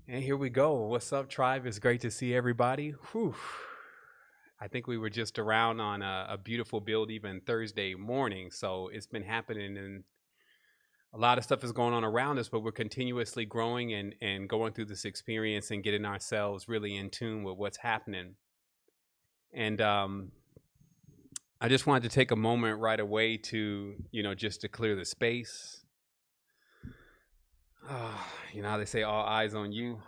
And here we go. What's up, tribe? It's great to see everybody. Whew. I think we were just around on a beautiful build even Thursday morning. So it's been happening and a lot of stuff is going on around us, but we're continuously growing and going through this experience and getting ourselves really in tune with what's happening. And I just wanted to take a moment right away to, just to clear the space. How they say all eyes on you.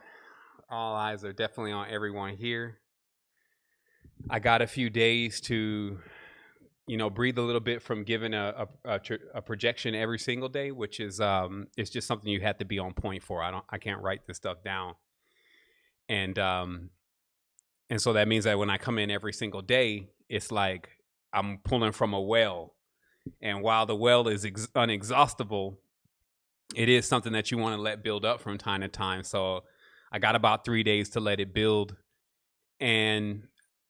All eyes are definitely on everyone here. I got a few days to, breathe a little bit from giving a projection every single day, which is it's just something you have to be on point for. I can't write this stuff down, and and so that means that when I come in every single day, it's like I'm pulling from a well, and while the well is unexhaustible, it is something that you want to let build up from time to time. So I got about 3 days to let it build, and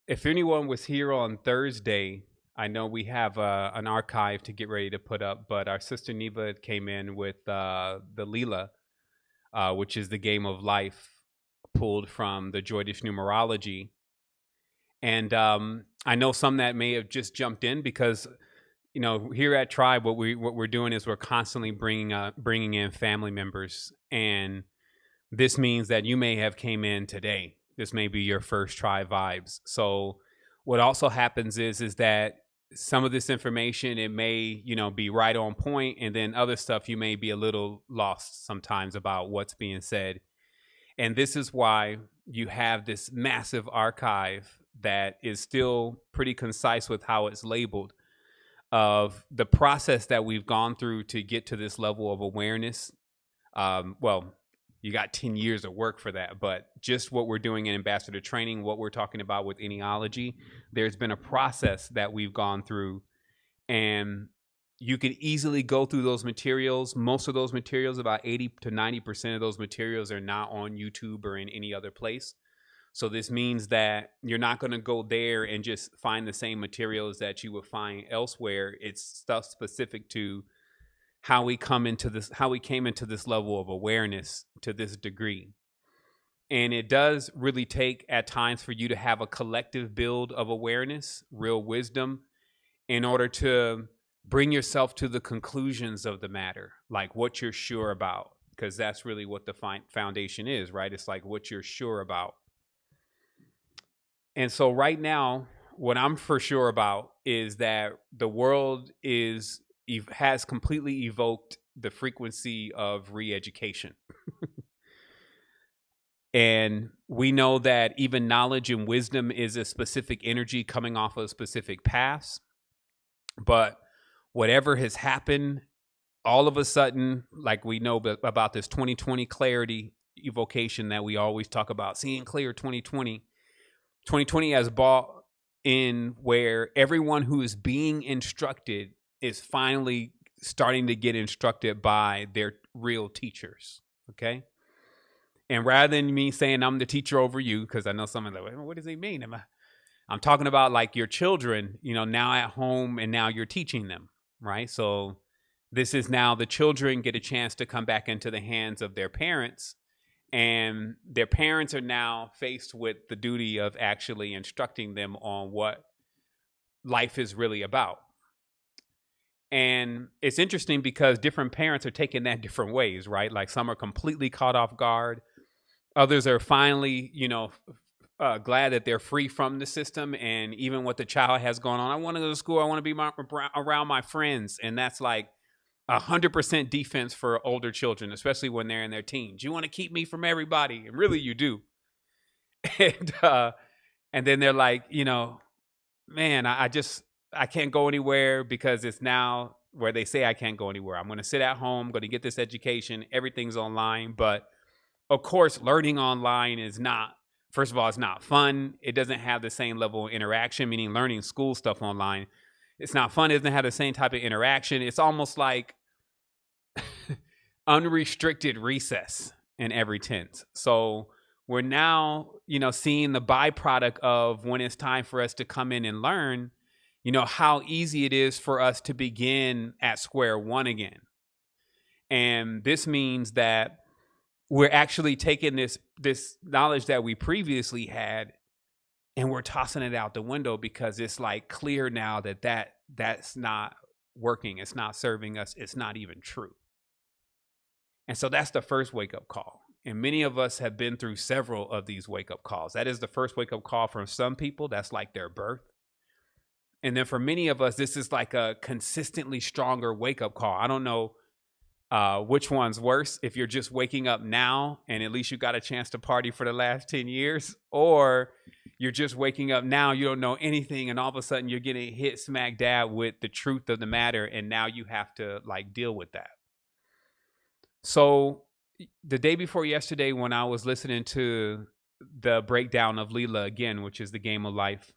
if anyone was here on Thursday, I know we have an archive to get ready to put up, but our sister Neva came in with the Leela, which is the game of life pulled from the Droidish numerology. And I know some that may have just jumped in because, here at Tribe, what we're doing is we're constantly bringing in family members, and this means that you may have came in today. This may be your first try vibes. So what also happens is that some of this information, it may, be right on point, and then other stuff you may be a little lost sometimes about what's being said. And this is why you have this massive archive that is still pretty concise with how it's labeled, of the process that we've gone through to get to this level of awareness. Well, you got 10 years of work for that, but just what we're doing in ambassador training, what we're talking about with Eneology, there's been a process that we've gone through, and you could easily go through those materials. Most of those materials, about 80 to 90% of those materials, are not on YouTube or in any other place. So this means that you're not going to go there and just find the same materials that you would find elsewhere. It's stuff specific to how we came into this level of awareness to this degree. And it does really take at times for you to have a collective build of awareness, real wisdom, in order to bring yourself to the conclusions of the matter, like what you're sure about, because that's really what the foundation is, right? It's like what you're sure about. And so right now, what I'm for sure about is that the world has completely evoked the frequency of re-education. And we know that even knowledge and wisdom is a specific energy coming off of specific paths. But whatever has happened, all of a sudden, like we know about this 2020 clarity evocation that we always talk about, seeing clear 2020. 2020 has brought in where everyone who is being instructed is finally starting to get instructed by their real teachers. Okay. And rather than me saying I'm the teacher over you, because I know someone like, what does he mean? I'm talking about like your children, now at home, and now you're teaching them, right? So this is now the children get a chance to come back into the hands of their parents, and their parents are now faced with the duty of actually instructing them on what life is really about. And it's interesting because different parents are taking that different ways, right? Like some are completely caught off guard. Others are finally, glad that they're free from the system. And even what the child has going on, I want to go to school. I want to be around my friends. And that's like 100% defense for older children, especially when they're in their teens. You want to keep me from everybody. And really you do. And then they're like, man, I can't go anywhere because it's now where they say I can't go anywhere. I'm going to sit at home, going to get this education. Everything's online. But of course, learning online is not, first of all, it's not fun. It doesn't have the same level of interaction, meaning learning school stuff online. It's not fun. It doesn't have the same type of interaction. It's almost like unrestricted recess in every tense. So we're now, seeing the byproduct of when it's time for us to come in and learn, how easy it is for us to begin at square one again. And this means that we're actually taking this knowledge that we previously had, and we're tossing it out the window because it's like clear now that's not working. It's not serving us. It's not even true. And so that's the first wake up call. And many of us have been through several of these wake up calls. That is the first wake up call from some people. That's like their birth. And then for many of us, this is like a consistently stronger wake up call. I don't know which one's worse, if you're just waking up now and at least you got a chance to party for the last 10 years, or you're just waking up now, you don't know anything, and all of a sudden you're getting hit smack dab with the truth of the matter, and now you have to like deal with that. So the day before yesterday, when I was listening to the breakdown of Leela again, which is the game of life,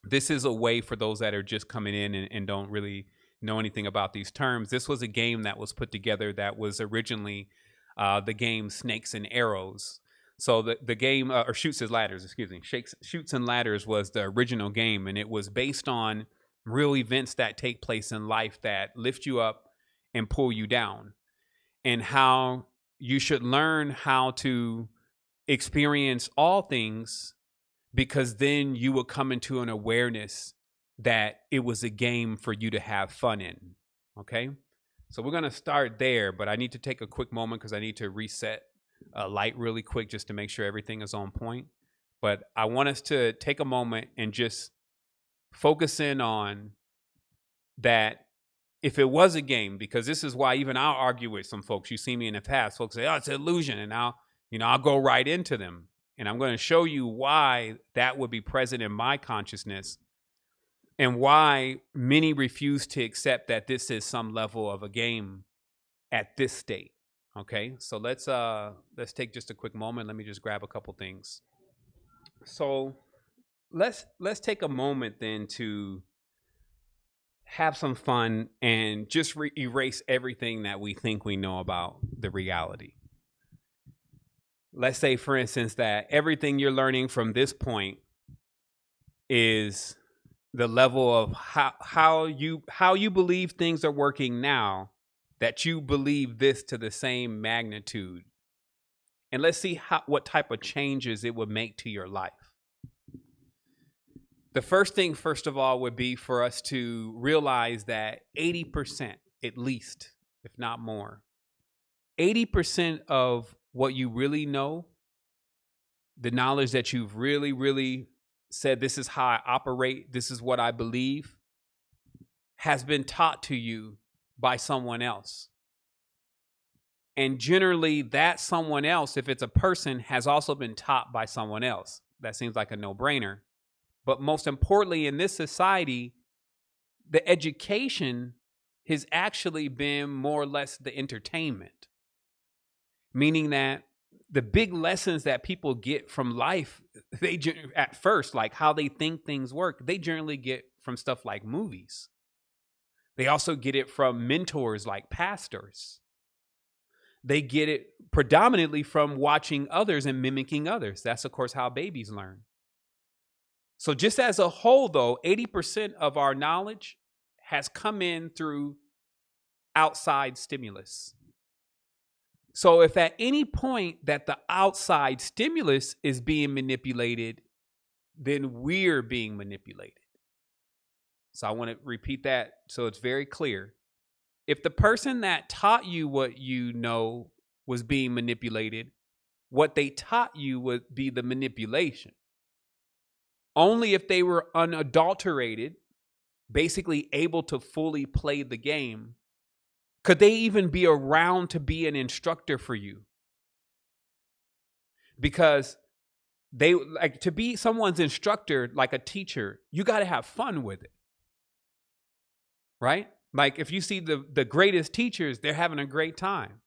this is a way for those that are just coming in and don't really know anything about these terms. This was a game that was put together that was originally the game Snakes and Arrows. So the game, or Shoots and Ladders, excuse me, Shoots and Ladders was the original game, and it was based on real events that take place in life that lift you up and pull you down, and how you should learn how to experience all things, because then you will come into an awareness that it was a game for you to have fun in. Okay? So we're going to start there, but I need to take a quick moment because I need to reset a light really quick just to make sure everything is on point. But I want us to take a moment and just focus in on that. If it was a game, because this is why even I'll argue with some folks. You see me in the past, folks say, oh, it's an illusion. And I'll go right into them. And I'm going to show you why that would be present in my consciousness, and why many refuse to accept that this is some level of a game at this state. Okay, so let's take just a quick moment. Let me just grab a couple things. So let's take a moment then to have some fun and just erase everything that we think we know about the reality. Let's say, for instance, that everything you're learning from this point is the level of how you believe things are working now, that you believe this to the same magnitude. And let's see what type of changes it would make to your life. The first thing, first of all, would be for us to realize that 80%, at least, if not more, 80% of what you really know, the knowledge that you've really, really said, this is how I operate, this is what I believe, has been taught to you by someone else. And generally, that someone else, if it's a person, has also been taught by someone else. That seems like a no-brainer. But most importantly, in this society, the education has actually been more or less the entertainment. Meaning that the big lessons that people get from life, they at first, like how they think things work, they generally get from stuff like movies. They also get it from mentors like pastors. They get it predominantly from watching others and mimicking others. That's, of course, how babies learn. So just as a whole, though, 80% of our knowledge has come in through outside stimulus. So if at any point that the outside stimulus is being manipulated, then we're being manipulated. So I want to repeat that so it's very clear. If the person that taught you what you know was being manipulated, what they taught you would be the manipulation. Only if they were unadulterated, basically able to fully play the game, could they even be around to be an instructor for you. Because they like to be someone's instructor, like a teacher, you got to have fun with it. Right? Like if you see the greatest teachers, they're having a great time.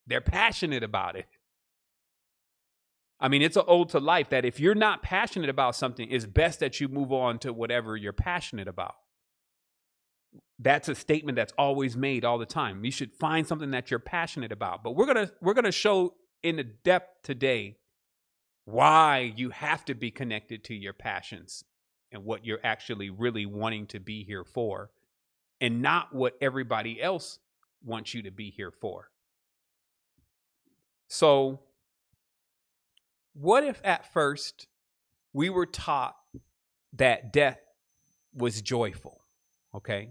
They're passionate about it. I mean, it's an ode to life that if you're not passionate about something, it's best that you move on to whatever you're passionate about. That's a statement that's always made all the time. You should find something that you're passionate about. But we're gonna show in the depth today why you have to be connected to your passions and what you're actually really wanting to be here for, and not what everybody else wants you to be here for. So, what if at first we were taught that death was joyful? Okay.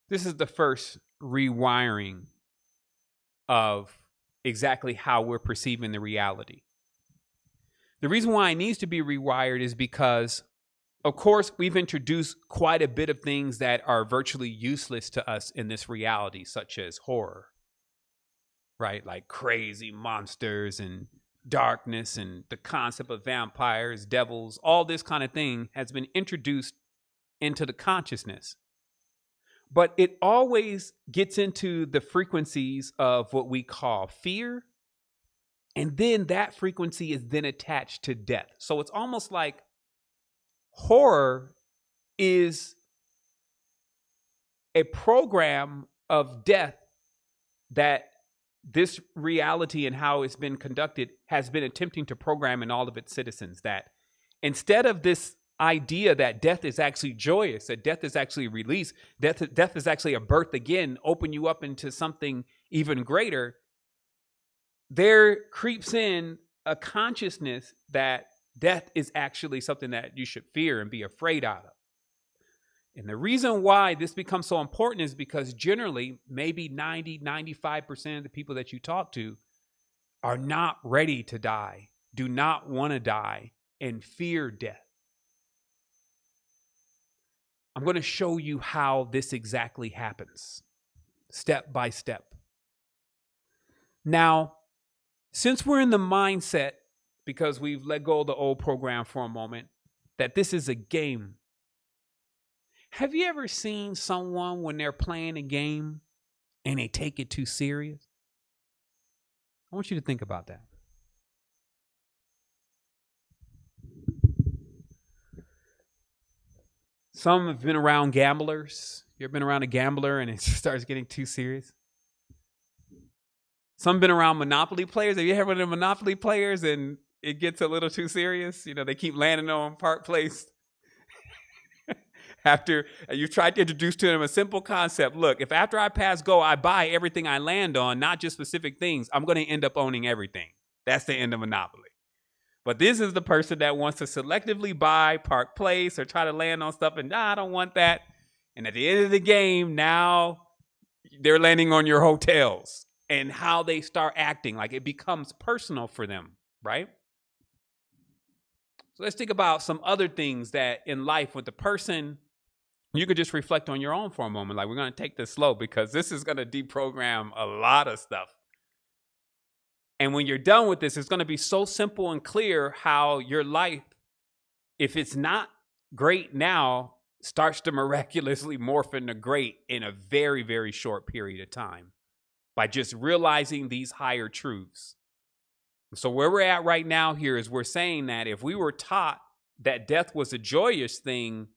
This is the first rewiring of exactly how we're perceiving the reality. The reason why it needs to be rewired is because, of course, we've introduced quite a bit of things that are virtually useless to us in this reality, such as horror, right? Like crazy monsters and darkness and the concept of vampires, devils, all this kind of thing has been introduced into the consciousness. But it always gets into the frequencies of what we call fear. And then that frequency is then attached to death. So it's almost like horror is a program of death that this reality and how it's been conducted has been attempting to program in all of its citizens, that instead of this idea that death is actually joyous, that death is actually release, death is actually a birth again, open you up into something even greater, there creeps in a consciousness that death is actually something that you should fear and be afraid of. And the reason why this becomes so important is because generally, maybe 95% of the people that you talk to are not ready to die, do not want to die, and fear death. I'm going to show you how this exactly happens, step by step. Now, since we're in the mindset, because we've let go of the old program for a moment, that this is a game. Have you ever seen someone when they're playing a game and they take it too serious? I want you to think about that. Some have been around gamblers. You ever been around a gambler and it starts getting too serious? Some been around Monopoly players. Have you ever been around Monopoly players and it gets a little too serious? You know, they keep landing on Park Place. After you've tried to introduce to them a simple concept. Look, if after I pass go, I buy everything I land on, not just specific things, I'm going to end up owning everything. That's the end of Monopoly. But this is the person that wants to selectively buy Park Place or try to land on stuff and I don't want that. And at the end of the game, now they're landing on your hotels and how they start acting. Like it becomes personal for them, right? So let's think about some other things that in life with the person, you could just reflect on your own for a moment. Like we're going to take this slow because this is going to deprogram a lot of stuff. And when you're done with this, it's going to be so simple and clear how your life, if it's not great now, starts to miraculously morph into great in a very, very short period of time by just realizing these higher truths. So where we're at right now here is we're saying that if we were taught that death was a joyous thing,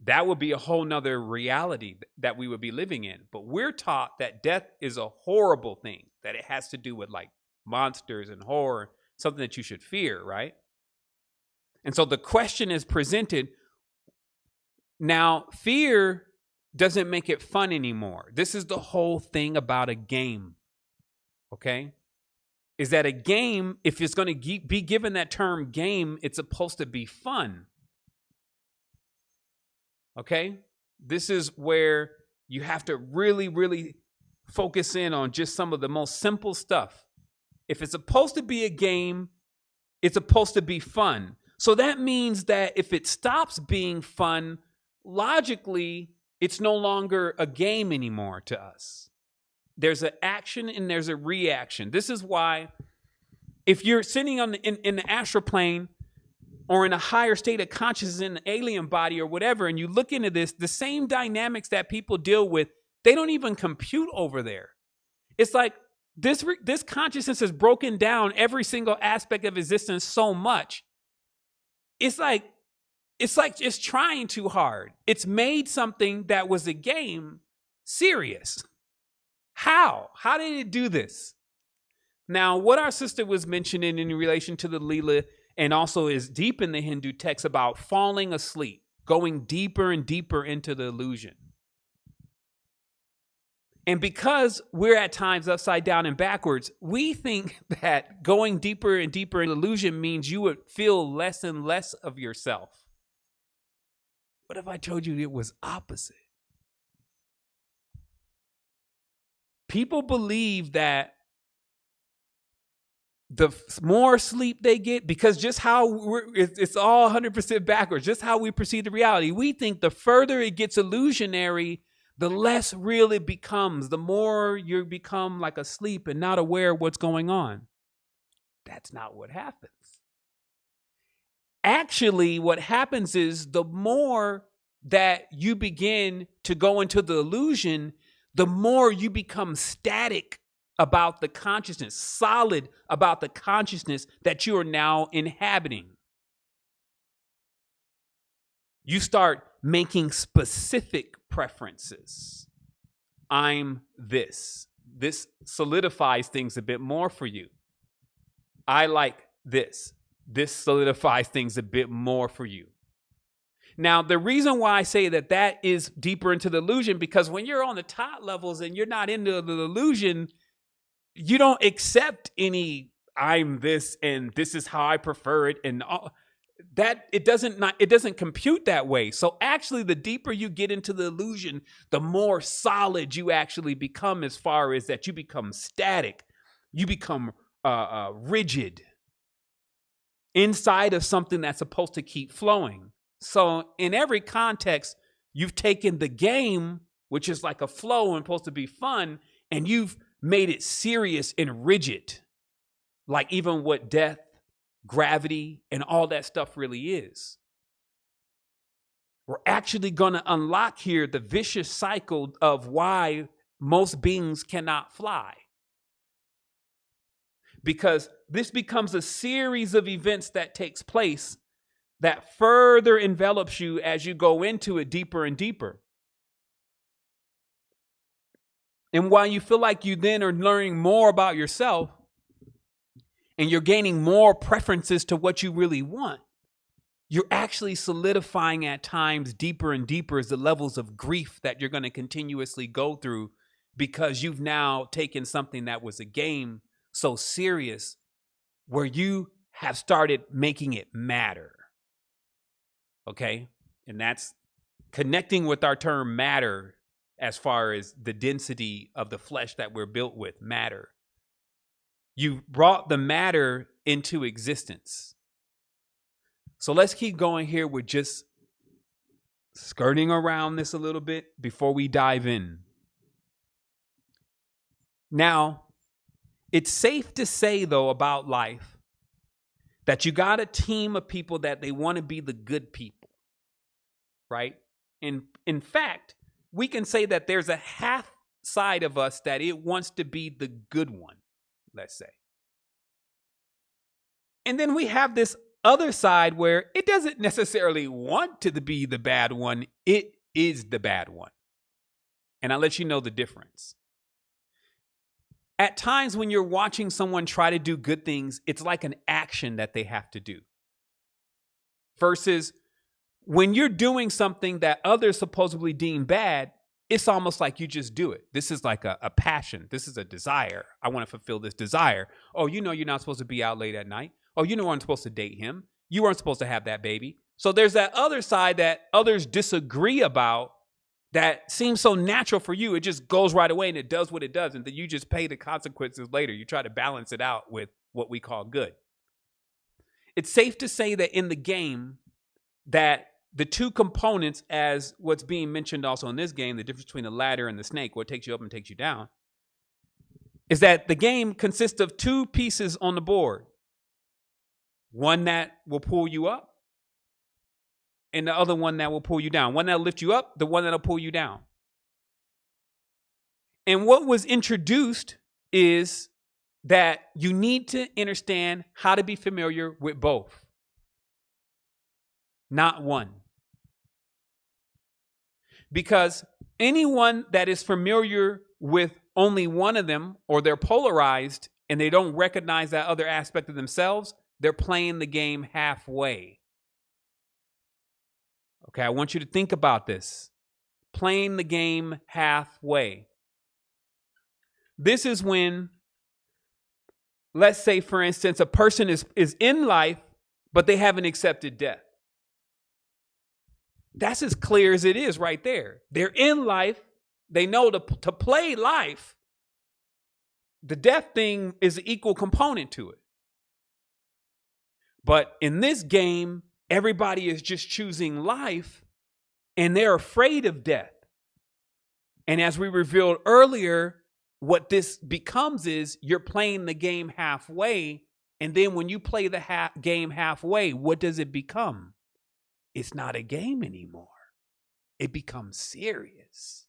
that would be a whole nother reality that we would be living in. But we're taught that death is a horrible thing, that it has to do with like monsters and horror, something that you should fear, right? And so the question is presented. Now, fear doesn't make it fun anymore. This is the whole thing about a game, okay? Is that a game, if it's going to be given that term game, it's supposed to be fun. Okay? This is where you have to really, really focus in on just some of the most simple stuff. If it's supposed to be a game, it's supposed to be fun. So that means that if it stops being fun, logically, it's no longer a game anymore to us. There's an action and there's a reaction. This is why if you're sitting on in the astral plane or in a higher state of consciousness in the alien body or whatever, and you look into this, the same dynamics that people deal with, they don't even compute over there. It's like this consciousness has broken down every single aspect of existence so much. It's like it's trying too hard. It's made something that was a game serious. How? How did it do this? Now, what our sister was mentioning in relation to the Leela and also is deep in the Hindu text about falling asleep, going deeper and deeper into the illusion. And because we're at times upside down and backwards, we think that going deeper and deeper in illusion means you would feel less and less of yourself. What if I told you it was opposite? People believe that the more sleep they get, because just how it's all 100% backwards, just how we perceive the reality. We think the further it gets illusionary, the less real it becomes, the more you become like asleep and not aware of what's going on. That's not what happens. Actually, what happens is the more that you begin to go into the illusion, the more you become static about the consciousness, solid about the consciousness that you are now inhabiting. You start making specific preferences. I'm this. This solidifies things a bit more for you. I like this. This solidifies things a bit more for you. Now, the reason why I say that is deeper into the illusion, because when you're on the top levels and you're not into the illusion, you don't accept any I'm this and this is how I prefer it and all that. It doesn't compute that way. So actually, the deeper you get into the illusion, the more solid you actually become, as far as that you become static, you become rigid inside of something that's supposed to keep flowing. So in every context, you've taken the game, which is like a flow and supposed to be fun, and you've made it serious and rigid, like even what death, gravity, and all that stuff really is. We're actually going to unlock here the vicious cycle of why most beings cannot fly. Because this becomes a series of events that takes place that further envelops you as you go into it deeper and deeper. And while you feel like you then are learning more about yourself and you're gaining more preferences to what you really want, you're actually solidifying at times deeper and deeper as the levels of grief that you're going to continuously go through, because you've now taken something that was a game so serious where you have started making it matter. Okay? And that's connecting with our term matter, as far as the density of the flesh that we're built with, matter. You brought the matter into existence. So let's keep going here with just skirting around this a little bit before we dive in. Now, it's safe to say, though, about life that you got a team of people that they want to be the good people, right? And in fact, we can say that there's a half side of us that it wants to be the good one, let's say. And then we have this other side where it doesn't necessarily want to be the bad one. It is the bad one. And I'll let you know the difference. At times when you're watching someone try to do good things, it's like an action that they have to do. Versus when you're doing something that others supposedly deem bad, it's almost like you just do it. This is like a passion. This is a desire. I want to fulfill this desire. Oh, you know you're not supposed to be out late at night. Oh, you know I'm supposed to date him. You weren't supposed to have that baby. So there's that other side that others disagree about that seems so natural for you. It just goes right away and it does what it does. And then you just pay the consequences later. You try to balance it out with what we call good. It's safe to say that in the game, that the two components, as what's being mentioned also in this game, the difference between the ladder and the snake, what takes you up and takes you down, is that the game consists of two pieces on the board. One that will pull you up, and the other one that will pull you down. One that'll lift you up, the one that'll pull you down. And what was introduced is that you need to understand how to be familiar with both, not one. Because anyone that is familiar with only one of them, or they're polarized and they don't recognize that other aspect of themselves, they're playing the game halfway. Okay, I want you to think about this. Playing the game halfway. This is when, let's say, for instance, a person is in life, but they haven't accepted death. That's as clear as it is right there. They're in life. They know to play life. The death thing is an equal component to it. But in this game, everybody is just choosing life, and they're afraid of death. And as we revealed earlier, what this becomes is you're playing the game halfway. And then when you play the game halfway, what does it become? It's not a game anymore. It becomes serious.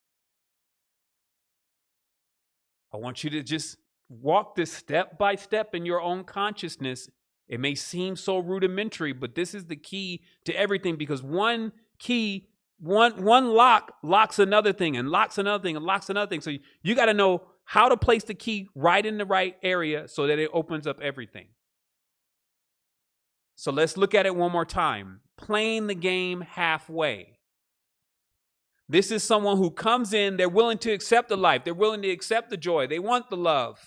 I want you to just walk this step by step in your own consciousness. It may seem so rudimentary, but this is the key to everything, because one key, one lock locks another thing and locks another thing and locks another thing. So you got to know how to place the key right in the right area so that it opens up everything. So let's look at it one more time. Playing the game halfway. This is someone who comes in, they're willing to accept the life. They're willing to accept the joy. They want the love.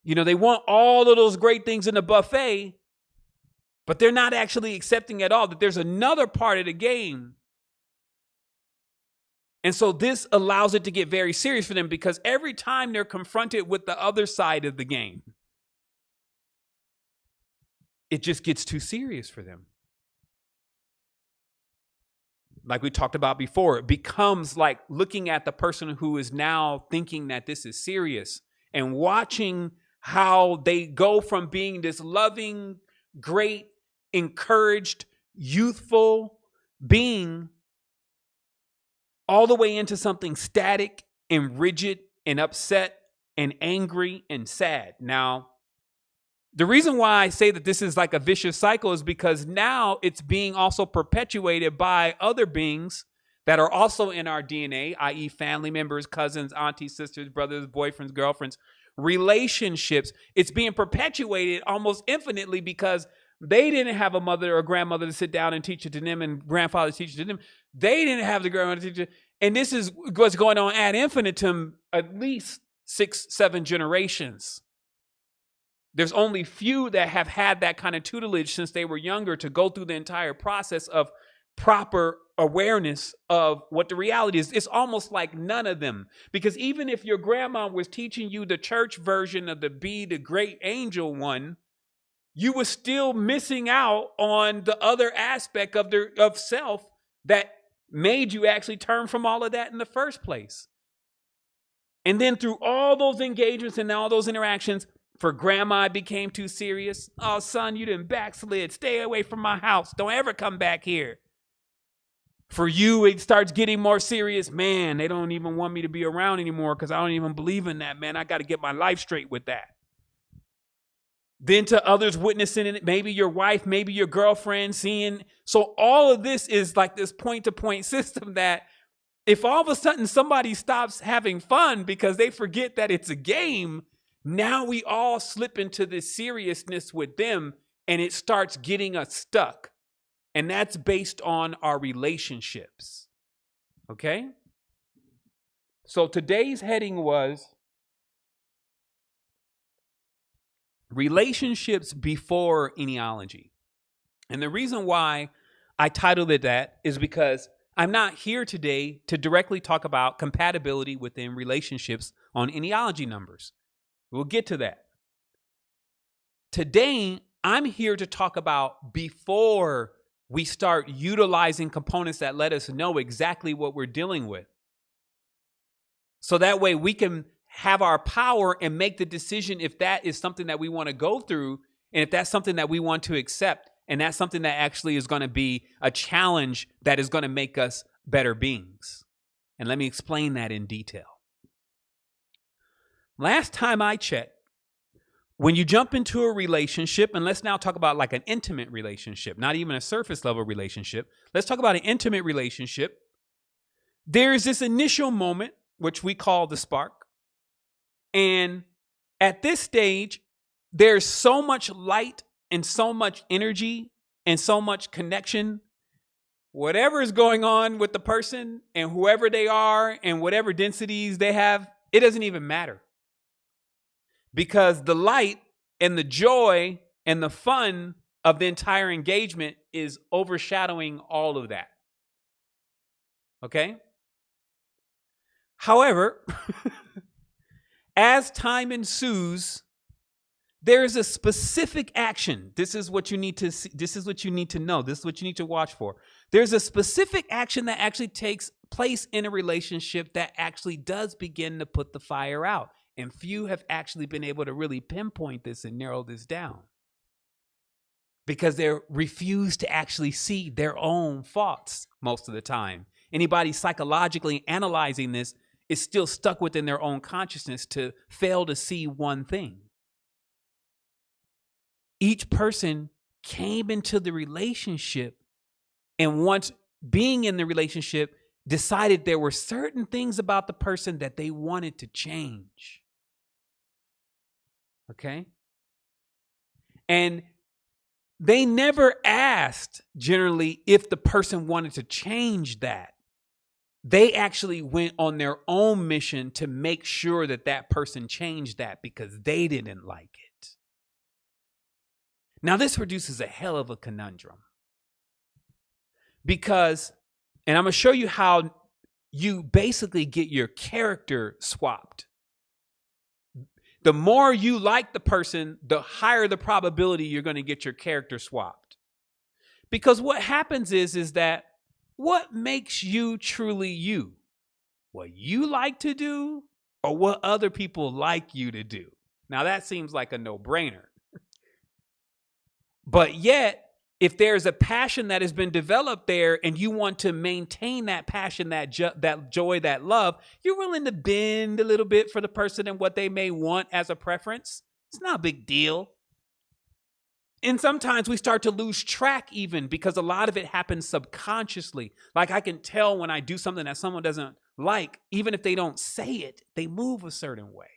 You know, they want all of those great things in the buffet, but they're not actually accepting at all that there's another part of the game. And so this allows it to get very serious for them, because every time they're confronted with the other side of the game, it just gets too serious for them. Like we talked about before, it becomes like looking at the person who is now thinking that this is serious and watching how they go from being this loving, great, encouraged, youthful being all the way into something static and rigid and upset and angry and sad. Now, the reason why I say that this is like a vicious cycle is because now it's being also perpetuated by other beings that are also in our DNA, i.e. family members, cousins, aunties, sisters, brothers, boyfriends, girlfriends, relationships. It's being perpetuated almost infinitely because they didn't have a mother or grandmother to sit down and teach it to them, and grandfather teach it to them. They didn't have the grandmother to teach it. And this is what's going on ad infinitum, at least 6-7 generations. There's only few that have had that kind of tutelage since they were younger to go through the entire process of proper awareness of what the reality is. It's almost like none of them. Because even if your grandma was teaching you the church version of the Be the Great Angel one, you were still missing out on the other aspect of self that made you actually turn from all of that in the first place. And then through all those engagements and all those interactions, for grandma, it became too serious. Oh, son, you done backslid. Stay away from my house. Don't ever come back here. For you, it starts getting more serious. Man, they don't even want me to be around anymore because I don't even believe in that, man. I got to get my life straight with that. Then to others witnessing it, maybe your wife, maybe your girlfriend seeing. So all of this is like this point-to-point system that if all of a sudden somebody stops having fun because they forget that it's a game, now we all slip into this seriousness with them, and it starts getting us stuck. And that's based on our relationships. Okay? So today's heading was relationships before Enneology. And the reason why I titled it that is because I'm not here today to directly talk about compatibility within relationships on Enneology numbers. We'll get to that. Today, I'm here to talk about before we start utilizing components that let us know exactly what we're dealing with. So that way we can have our power and make the decision if that is something that we want to go through, and if that's something that we want to accept, and that's something that actually is going to be a challenge that is going to make us better beings. And let me explain that in detail. Last time I checked, when you jump into a relationship, and let's now talk about like an intimate relationship, not even a surface level relationship. Let's talk about an intimate relationship. There is this initial moment, which we call the spark. And at this stage, there's so much light and so much energy and so much connection. Whatever is going on with the person and whoever they are and whatever densities they have, it doesn't even matter. because the light and the joy and the fun of the entire engagement is overshadowing all of that. Okay? However, as time ensues, there is a specific action. This is what you need to see. This is what you need to know. This is what you need to watch for. There's a specific action that actually takes place in a relationship that actually does begin to put the fire out. And few have actually been able to really pinpoint this and narrow this down because they refuse to actually see their own faults most of the time. Anybody psychologically analyzing this is still stuck within their own consciousness to fail to see one thing. Each person came into the relationship, and once being in the relationship, decided there were certain things about the person that they wanted to change. Okay? And they never asked, generally, if the person wanted to change that. They actually went on their own mission to make sure that that person changed that because they didn't like it. Now, this produces a hell of a conundrum because, and I'm going to show you how you basically get your character swapped. The more you like the person, the higher the probability you're going to get your character swapped. Because what happens is that what makes you truly you? What you like to do or what other people like you to do? Now, that seems like a no-brainer. But yet, if there's a passion that has been developed there and you want to maintain that passion, that joy, that love, you're willing to bend a little bit for the person and what they may want as a preference. It's not a big deal. And sometimes we start to lose track even because a lot of it happens subconsciously. Like I can tell when I do something that someone doesn't like, even if they don't say it, they move a certain way,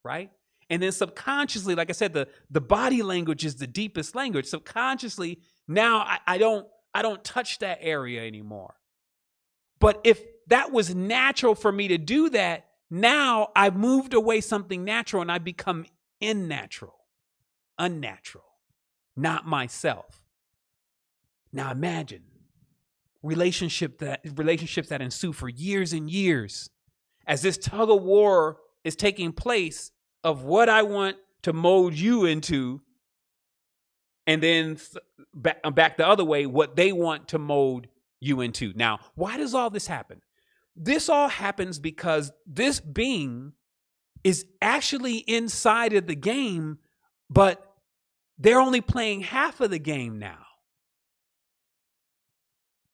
right? And then subconsciously, like I said, the body language is the deepest language. Subconsciously, now I don't touch that area anymore. But if that was natural for me to do that, now I've moved away something natural and I become unnatural, not myself. Now imagine relationships that ensue for years and years as this tug of war is taking place of what I want to mold you into, and then back the other way, what they want to mold you into. Now, why does all this happen? This all happens because this being is actually inside of the game, but they're only playing half of the game now.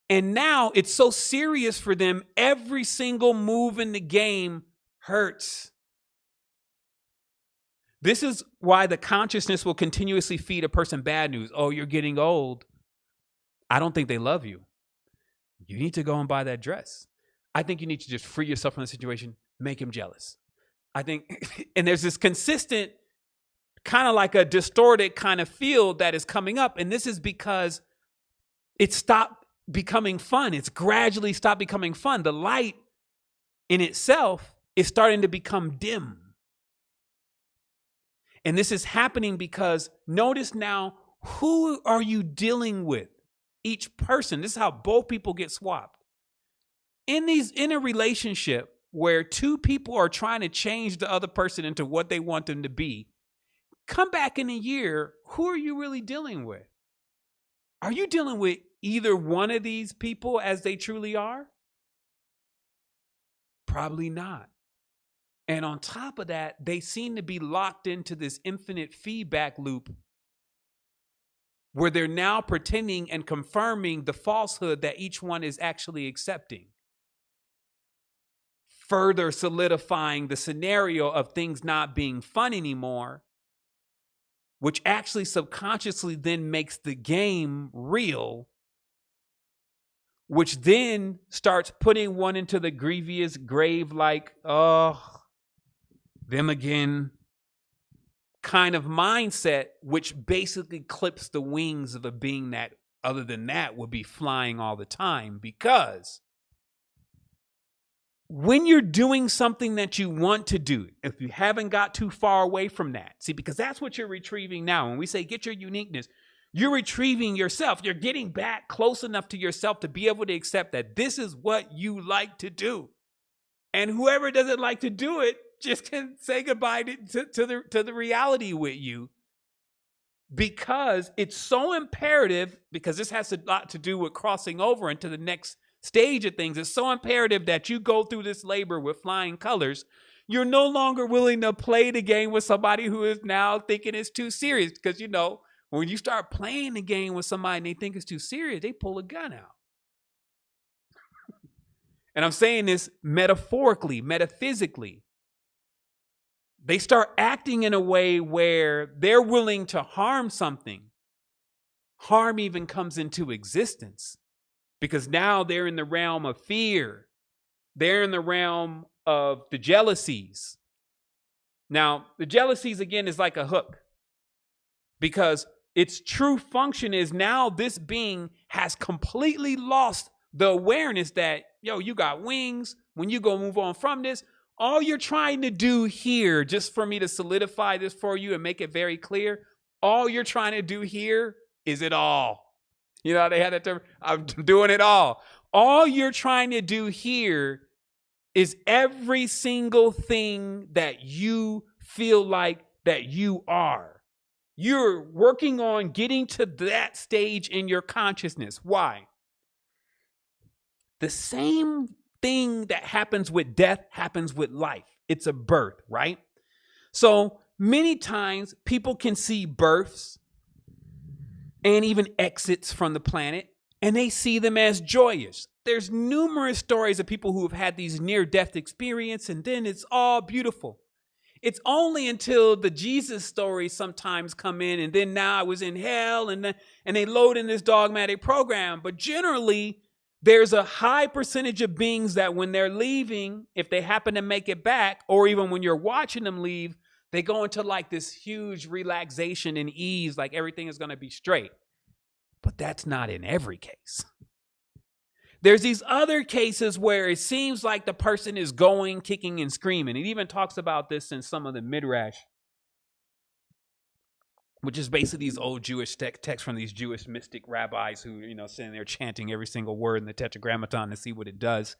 And now it's so serious for them, every single move in the game hurts. This is why the consciousness will continuously feed a person bad news. Oh, you're getting old. I don't think they love you. You need to go and buy that dress. I think you need to just free yourself from the situation, make him jealous. I think, and there's this consistent, kind of like a distorted kind of field that is coming up. And this is because it stopped becoming fun. It's gradually stopped becoming fun. The light in itself is starting to become dim. And this is happening because notice now, who are you dealing with? Each person. This is how both people get swapped. In a relationship where two people are trying to change the other person into what they want them to be, come back in a year, who are you really dealing with? Are you dealing with either one of these people as they truly are? Probably not. And on top of that, they seem to be locked into this infinite feedback loop where they're now pretending and confirming the falsehood that each one is actually accepting, further solidifying the scenario of things not being fun anymore, which actually subconsciously then makes the game real, which then starts putting one into the grievous grave like, oh, them again kind of mindset, which basically clips the wings of a being that, other than that, would be flying all the time, because when you're doing something that you want to do, if you haven't got too far away from that, see, because that's what you're retrieving now. When we say get your uniqueness, you're retrieving yourself. You're getting back close enough to yourself to be able to accept that this is what you like to do. And whoever doesn't like to do it just can say goodbye to the reality with you, because it's so imperative, because this has a lot to do with crossing over into the next stage of things. It's so imperative that you go through this labor with flying colors. You're no longer willing to play the game with somebody who is now thinking it's too serious, because, when you start playing the game with somebody and they think it's too serious, they pull a gun out. And I'm saying this metaphorically, metaphysically. They start acting in a way where they're willing to harm something. Harm even comes into existence, because now they're in the realm of fear. They're in the realm of the jealousies. Now, the jealousies, again, is like a hook, because its true function is now this being has completely lost the awareness that, you got wings. When you go move on from this, all you're trying to do here, just for me to solidify this for you and make it very clear, all you're trying to do here is it all. They had that term, I'm doing it all. All you're trying to do here is every single thing that you feel like that you are. You're working on getting to that stage in your consciousness. Why? The same thing that happens with death happens with life. It's a birth, right? So many times people can see births and even exits from the planet, and they see them as joyous. There's numerous stories of people who have had these near-death experiences, and then it's all beautiful. It's only until the Jesus stories sometimes come in, and then now I was in hell, and they load in this dogmatic program. But generally, there's a high percentage of beings that when they're leaving, if they happen to make it back, or even when you're watching them leave, they go into like this huge relaxation and ease, like everything is going to be straight. But that's not in every case. There's these other cases where it seems like the person is going, kicking, and screaming. It even talks about this in some of the Midrash, which is basically these old Jewish texts from these Jewish mystic rabbis who, sitting there chanting every single word in the Tetragrammaton to see what it does.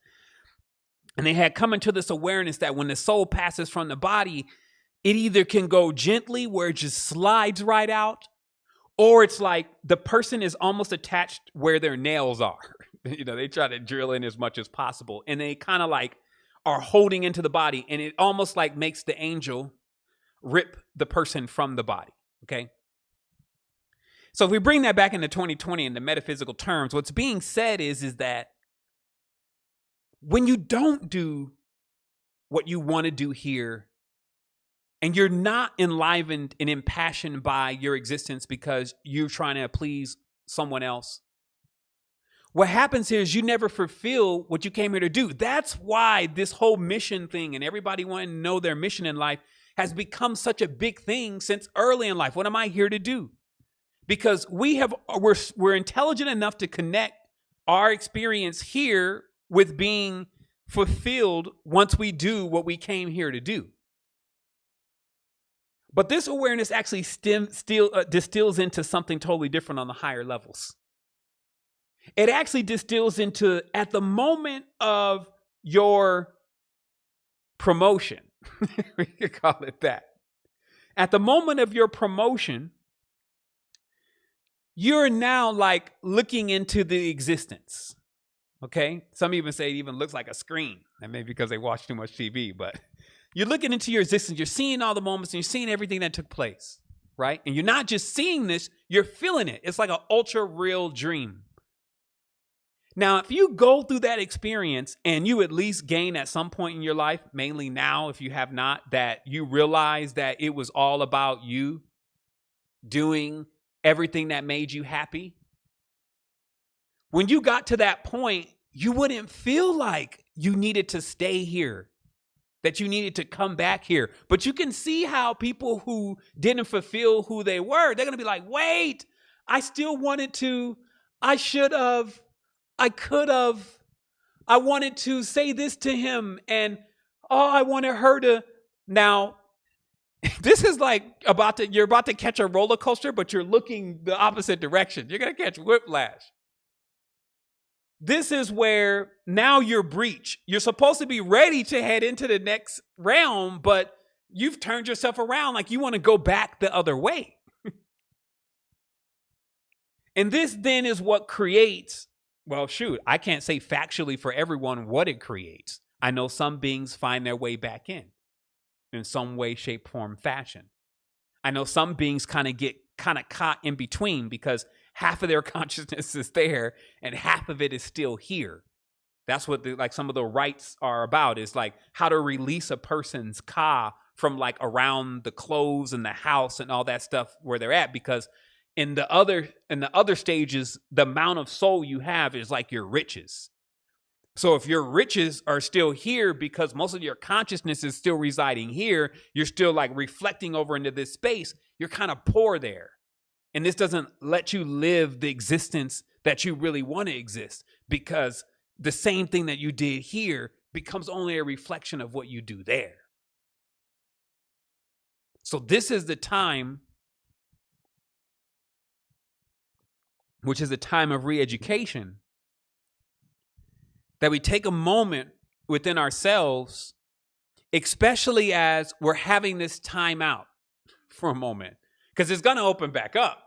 And they had come into this awareness that when the soul passes from the body, it either can go gently where it just slides right out, or it's like the person is almost attached where their nails are. They try to drill in as much as possible, and they kind of like are holding into the body, and it almost like makes the angel rip the person from the body. Okay. So if we bring that back into 2020 in the metaphysical terms, what's being said is that when you don't do what you want to do here, and you're not enlivened and impassioned by your existence because you're trying to please someone else, what happens here is you never fulfill what you came here to do. That's why this whole mission thing and everybody wanting to know their mission in life has become such a big thing since early in life. What am I here to do? Because we're intelligent enough to connect our experience here with being fulfilled once we do what we came here to do. But this awareness actually distills into something totally different on the higher levels. It actually distills into, at the moment of your promotion, we could call it that. At the moment of your promotion, you're now like looking into the existence. Okay? Some even say it even looks like a screen. And maybe because they watch too much TV, but you're looking into your existence. You're seeing all the moments and you're seeing everything that took place, right? And you're not just seeing this, you're feeling it. It's like an ultra real dream. Now, if you go through that experience and you at least gain at some point in your life, mainly now, if you have not, that you realize that it was all about you doing everything that made you happy. When you got to that point, you wouldn't feel like you needed to stay here, that you needed to come back here. But you can see how people who didn't fulfill who they were, they're going to be like, wait, I still wanted to, I should have, I could have, I wanted to say this to him, and I wanted her to. Now, this is like you're about to catch a roller coaster, but you're looking the opposite direction. You're going to catch whiplash. This is where now you're breach. You're supposed to be ready to head into the next realm, but you've turned yourself around like you want to go back the other way. And this then is what creates, well, shoot, I can't say factually for everyone what it creates. I know some beings find their way back in some way, shape, form, fashion. I know some beings get caught in between because half of their consciousness is there and half of it is still here. That's what some of the rites are about, is like how to release a person's ka from like around the clothes and the house and all that stuff where they're at, because in the other stages, the amount of soul you have is like your riches. So if your riches are still here because most of your consciousness is still residing here, you're still like reflecting over into this space, you're kind of poor there. And this doesn't let you live the existence that you really want to exist, because the same thing that you did here becomes only a reflection of what you do there. So this is the time, which is a time of re-education, that we take a moment within ourselves, especially as we're having this time out for a moment, because it's going to open back up,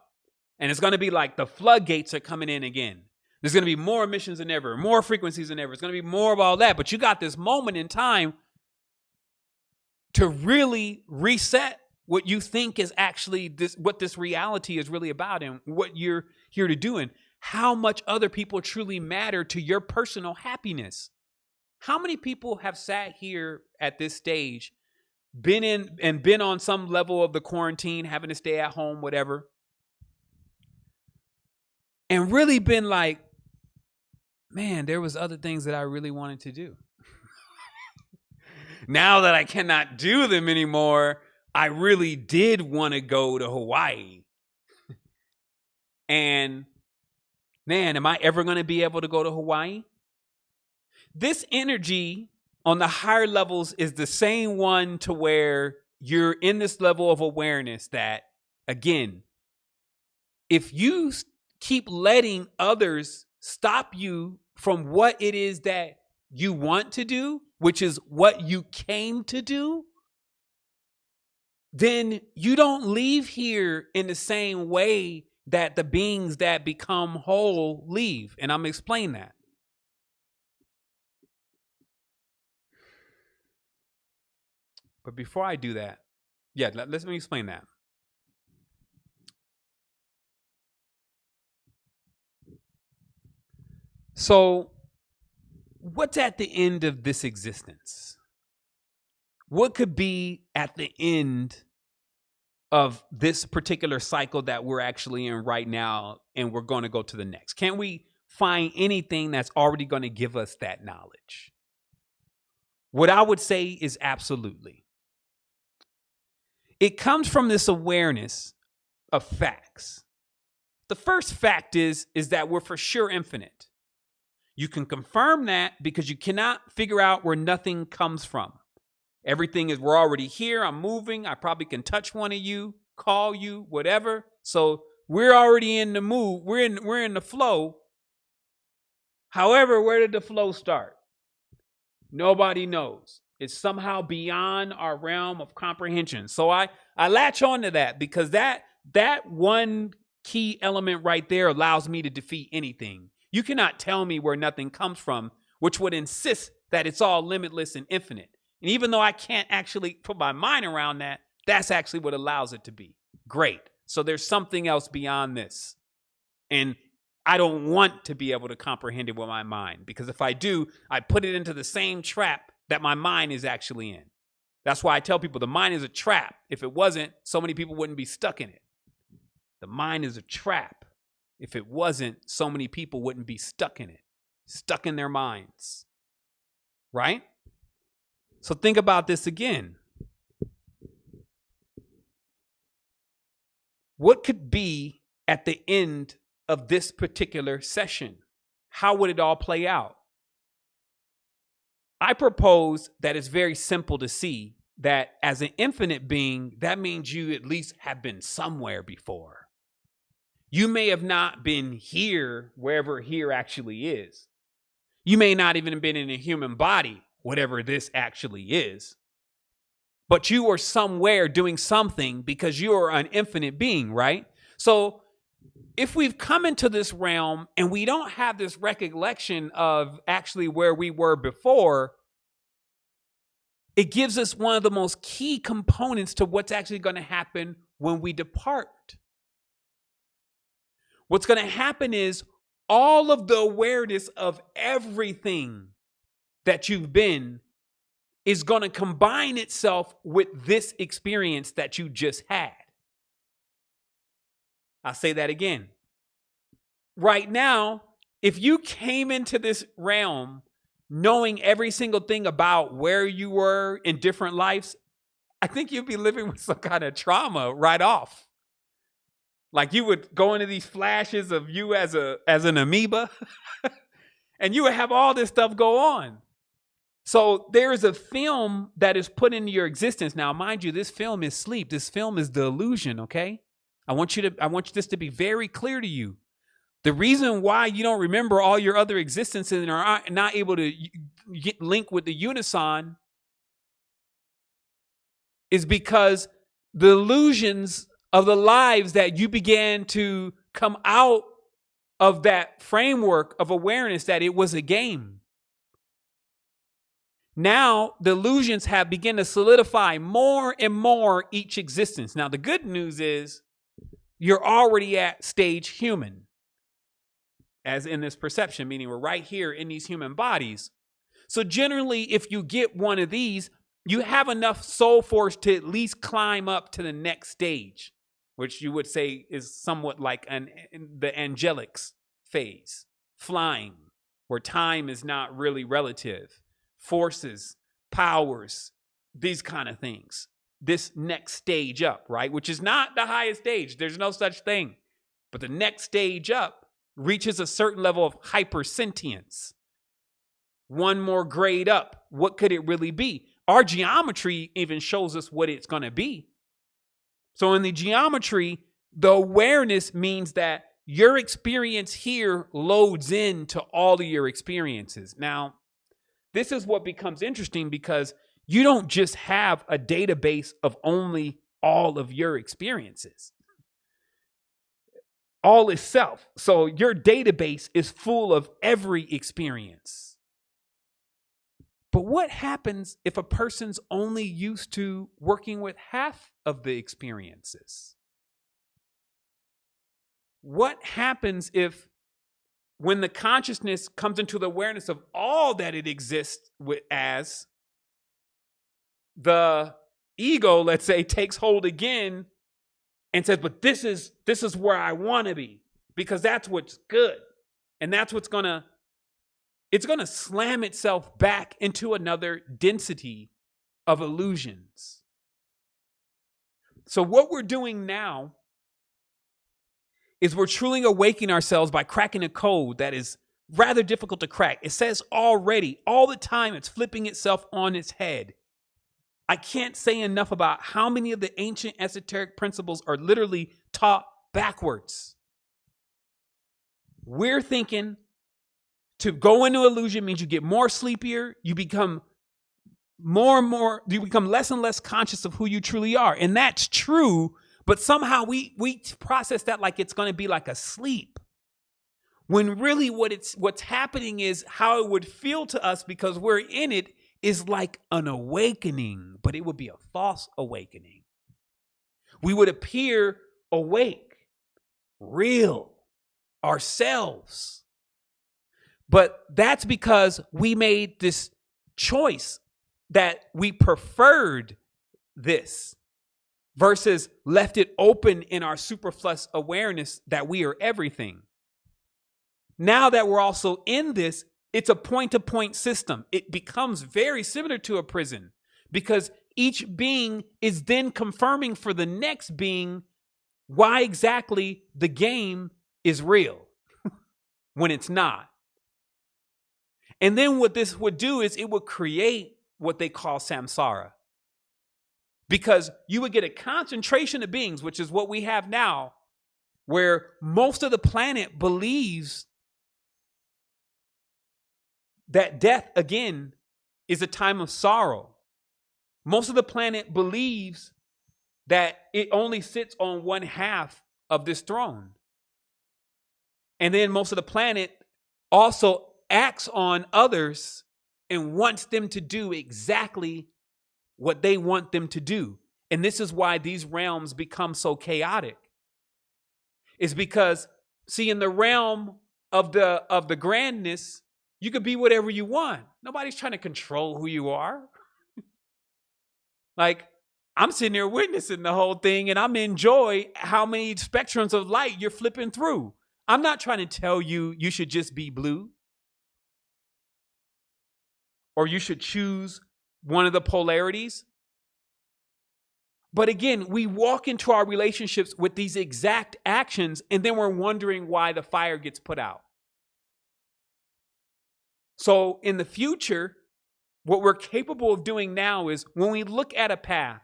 and it's going to be like the floodgates are coming in again. There's going to be more emissions than ever, more frequencies than ever. It's going to be more of all that, but you got this moment in time to really reset what you think is actually what this reality is really about, and what you're here to do, and how much other people truly matter to your personal happiness. How many people have sat here at this stage, been on some level of the quarantine, having to stay at home, whatever, and really been like, man, there was other things that I really wanted to do. Now that I cannot do them anymore, I really did want to go to Hawaii. And man, am I ever going to be able to go to Hawaii? This energy on the higher levels is the same one to where you're in this level of awareness that, again, if you keep letting others stop you from what it is that you want to do, which is what you came to do, then you don't leave here in the same way that the beings that become whole leave. And I'm going to explain that. But before I do that, let me explain that. So, what's at the end of this existence? What could be at the end of this particular cycle that we're actually in right now, and we're going to go to the next? Can't we find anything that's already going to give us that knowledge? What I would say is absolutely. It comes from this awareness of facts. The first fact is that we're for sure infinite. You can confirm that because you cannot figure out where nothing comes from. Everything is, we're already here. I'm moving. I probably can touch one of you, call you, whatever. So we're already in the move. We're in the flow. However, where did the flow start? Nobody knows. It's somehow beyond our realm of comprehension. So I latch on to that because that one key element right there allows me to defeat anything. You cannot tell me where nothing comes from, which would insist that it's all limitless and infinite. And even though I can't actually put my mind around that, that's actually what allows it to be. Great. So there's something else beyond this. And I don't want to be able to comprehend it with my mind, because if I do, I put it into the same trap that my mind is actually in. That's why I tell people the mind is a trap. If it wasn't, so many people wouldn't be stuck in it. The mind is a trap. If it wasn't, so many people wouldn't be stuck in it, stuck in their minds. Right? So think about this again. What could be at the end of this particular session? How would it all play out? I propose that it's very simple to see that as an infinite being, that means you at least have been somewhere before. You may have not been here, wherever here actually is. You may not even have been in a human body, whatever this actually is. But you are somewhere doing something because you are an infinite being, right? So if we've come into this realm and we don't have this recollection of actually where we were before, it gives us one of the most key components to what's actually going to happen when we depart. What's going to happen is all of the awareness of everything that you've been is going to combine itself with this experience that you just had. I'll say that again. Right now, if you came into this realm knowing every single thing about where you were in different lives, I think you'd be living with some kind of trauma right off. Like you would go into these flashes of you as an amoeba and you would have all this stuff go on. So there is a film that is put into your existence. Now, mind you, this film is sleep. This film is the illusion, okay? I want this to be very clear to you. The reason why you don't remember all your other existences and are not able to get linked with the unison is because the illusions of the lives that you began to come out of that framework of awareness that it was a game. Now, the illusions have begun to solidify more and more each existence. Now, the good news is you're already at stage human, as in this perception, meaning we're right here in these human bodies. So generally, if you get one of these, you have enough soul force to at least climb up to the next stage, which you would say is somewhat like the angelics phase, flying, where time is not really relative. Forces, powers, these kind of things. This next stage up, right? Which is not the highest stage. There's no such thing. But the next stage up reaches a certain level of hypersentience. One more grade up. What could it really be? Our geometry even shows us what it's going to be. So in the geometry, the awareness means that your experience here loads into all of your experiences. Now, this is what becomes interesting because you don't just have a database of only all of your experiences. All is self. So your database is full of every experience. But what happens if a person's only used to working with half of the experiences? What happens if when the consciousness comes into the awareness of all that it exists as, the ego, let's say, takes hold again and says, but this is where I want to be because that's what's good. And that's what's it's going to slam itself back into another density of illusions. So what we're doing now is we're truly awakening ourselves by cracking a code that is rather difficult to crack. It says already, all the time, it's flipping itself on its head. I can't say enough about how many of the ancient esoteric principles are literally taught backwards. We're thinking to go into illusion means you get more sleepier, you become you become less and less conscious of who you truly are. And that's true. But somehow we process that like it's going to be like a sleep. When really what's happening is how it would feel to us because we're in it is like an awakening, but it would be a false awakening. We would appear awake, real, ourselves. But that's because we made this choice that we preferred this versus left it open in our superfluous awareness that we are everything. Now that we're also in this, it's a point-to-point system. It becomes very similar to a prison because each being is then confirming for the next being why exactly the game is real when it's not. And then what this would do is it would create what they call samsara. Because you would get a concentration of beings, which is what we have now, where most of the planet believes that death, again, is a time of sorrow. Most of the planet believes that it only sits on one half of this throne. And then most of the planet also acts on others and wants them to do exactly what they want them to do. And this is why these realms become so chaotic. It's because, see, in the realm of the grandness, you could be whatever you want. Nobody's trying to control who you are. Like, I'm sitting there witnessing the whole thing, and I'm enjoying how many spectrums of light you're flipping through. I'm not trying to tell you you should just be blue, or you should choose one of the polarities. But again, we walk into our relationships with these exact actions, and then we're wondering why the fire gets put out. So in the future, what we're capable of doing now is when we look at a path,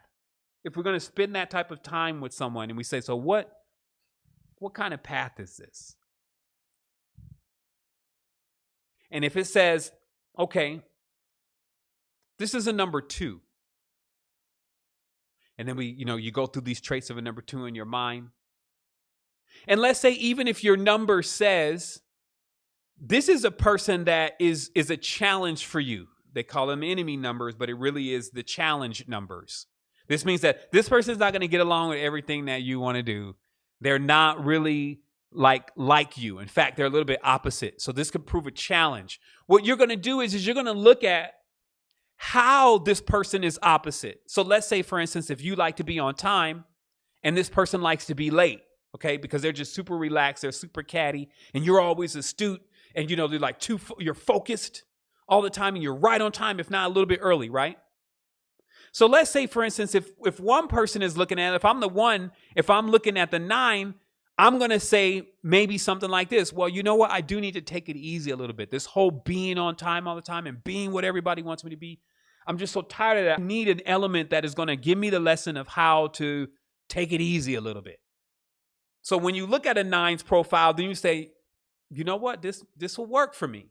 if we're going to spend that type of time with someone and we say, so what kind of path is this? And if it says, okay, this is a number 2. And then you go through these traits of a number 2 in your mind. And let's say even if your number says, this is a person that is a challenge for you. They call them enemy numbers, but it really is the challenge numbers. This means that this person is not going to get along with everything that you want to do. They're not really like you. In fact, they're a little bit opposite. So this could prove a challenge. What you're going to do is you're going to look at how this person is opposite. So let's say, for instance, if you like to be on time and this person likes to be late, okay, because they're just super relaxed, they're super catty, and you're always astute, and they're like you're focused all the time, and you're right on time, if not a little bit early, right? So let's say, for instance, if one person is looking at it, if I'm looking at the 9, I'm going to say maybe something like this. Well, you know what? I do need to take it easy a little bit. This whole being on time all the time and being what everybody wants me to be, I'm just so tired of that. I need an element that is going to give me the lesson of how to take it easy a little bit. So when you look at a 9's profile, then you say, you know what? This will work for me.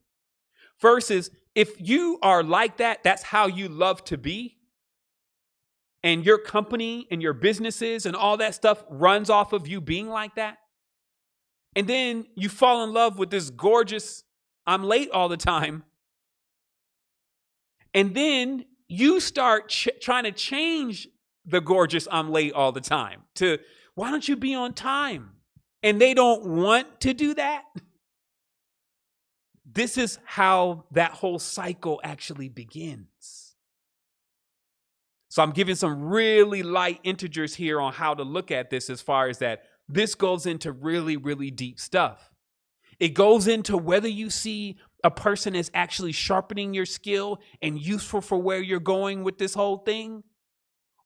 Versus if you are like that, that's how you love to be. And your company and your businesses and all that stuff runs off of you being like that. And then you fall in love with this gorgeous, I'm late all the time. And then you start trying to change the gorgeous, I'm late all the time to, why don't you be on time? And they don't want to do that. This is how that whole cycle actually begins. So I'm giving some really light integers here on how to look at this as far as that. This goes into really, really deep stuff. It goes into whether you see a person as actually sharpening your skill and useful for where you're going with this whole thing,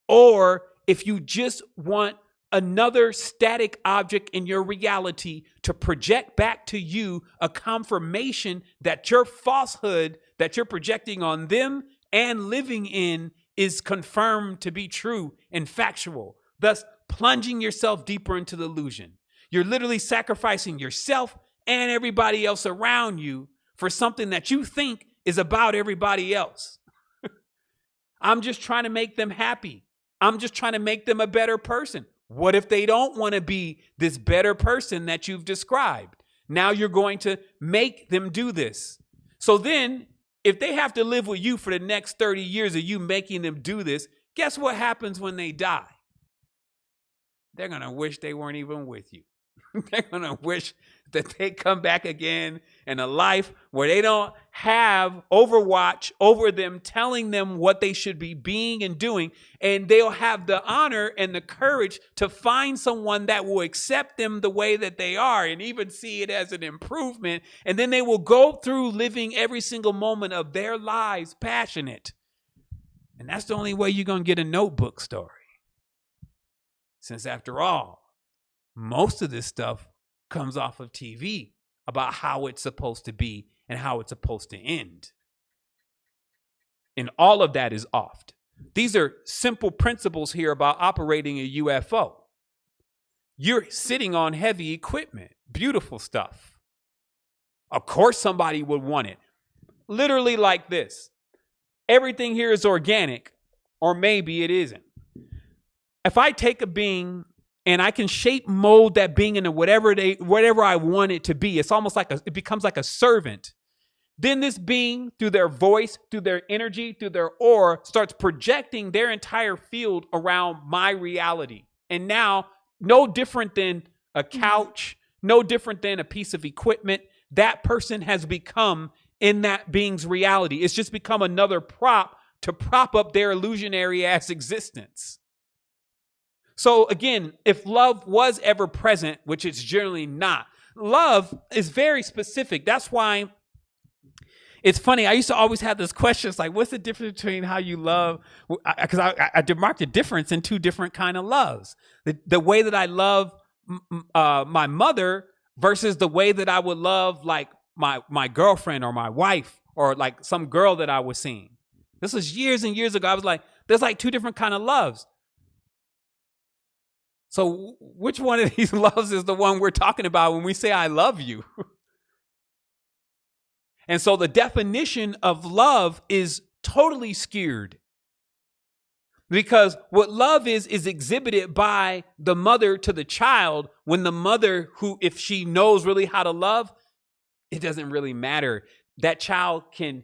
or if you just want another static object in your reality to project back to you a confirmation that your falsehood that you're projecting on them and living in is confirmed to be true and factual, thus plunging yourself deeper into the illusion. You're literally sacrificing yourself and everybody else around you for something that you think is about everybody else. I'm just trying to make them happy. I'm just trying to make them a better person. What if they don't want to be this better person that you've described? Now you're going to make them do this. So then, if they have to live with you for the next 30 years of you making them do this, guess what happens when they die? They're going to wish they weren't even with you. They're going to wish that they come back again in a life where they don't have overwatch over them, telling them what they should be being and doing. And they'll have the honor and the courage to find someone that will accept them the way that they are and even see it as an improvement. And then they will go through living every single moment of their lives passionate. And that's the only way you're going to get a Notebook story. Since after all, most of this stuff comes off of TV about how it's supposed to be and how it's supposed to end. And all of that is off. These are simple principles here about operating a UFO. You're sitting on heavy equipment, beautiful stuff. Of course, somebody would want it. Literally like this. Everything here is organic, or maybe it isn't. If I take a being and I can shape mold that being into whatever I want it to be, it's almost like it becomes like a servant. Then this being, through their voice, through their energy, through their aura, starts projecting their entire field around my reality. And now, no different than a couch, no different than a piece of equipment, that person has become in that being's reality. It's just become another prop to prop up their illusionary ass existence. So again, if love was ever present, which it's generally not, love is very specific. That's why it's funny. I used to always have this question. It's like, what's the difference between how you love? Because I demarked the difference in two different kind of loves. The way that I love my mother versus the way that I would love like my girlfriend or my wife or like some girl that I was seeing. This was years and years ago. I was like, there's like two different kind of loves. So which one of these loves is the one we're talking about when we say I love you? And so the definition of love is totally skewed. Because what love is exhibited by the mother to the child, when the mother, who, if she knows really how to love, it doesn't really matter. That child can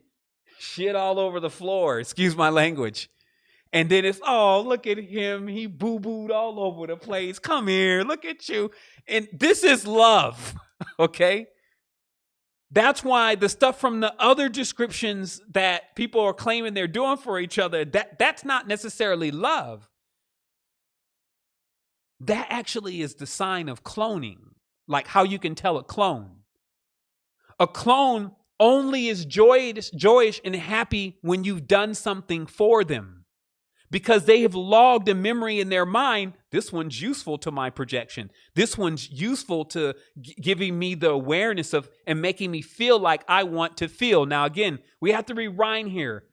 shit all over the floor, excuse my language. And then it's, oh, look at him. He boo-booed all over the place. Come here, look at you. And this is love, okay? That's why the stuff from the other descriptions that people are claiming they're doing for each other, that's not necessarily love. That actually is the sign of cloning, like how you can tell a clone. A clone only is joyous and happy when you've done something for them. Because they have logged a memory in their mind. This one's useful to my projection. This one's useful to giving me the awareness of and making me feel like I want to feel. Now, again, we have to rewind here.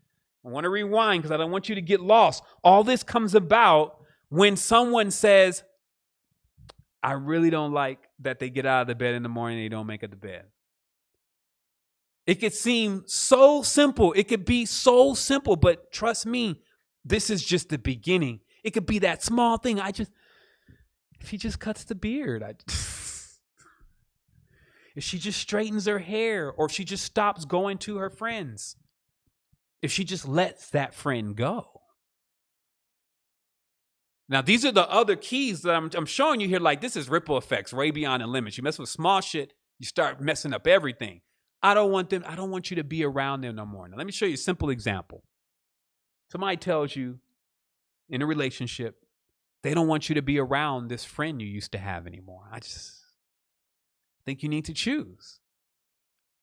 I want to rewind because I don't want you to get lost. All this comes about when someone says, I really don't like that they get out of the bed in the morning and they don't make it to bed. It could seem so simple. It could be so simple, but trust me, this is just the beginning. It could be that small thing. If he just cuts the beard, if she just straightens her hair, or if she just stops going to her friends, if she just lets that friend go. Now, these are the other keys that I'm showing you here. Like, this is ripple effects, way beyond the limits. You mess with small shit, you start messing up everything. I don't want you to be around them no more. Now, let me show you a simple example. Somebody tells you in a relationship, they don't want you to be around this friend you used to have anymore. I just think you need to choose.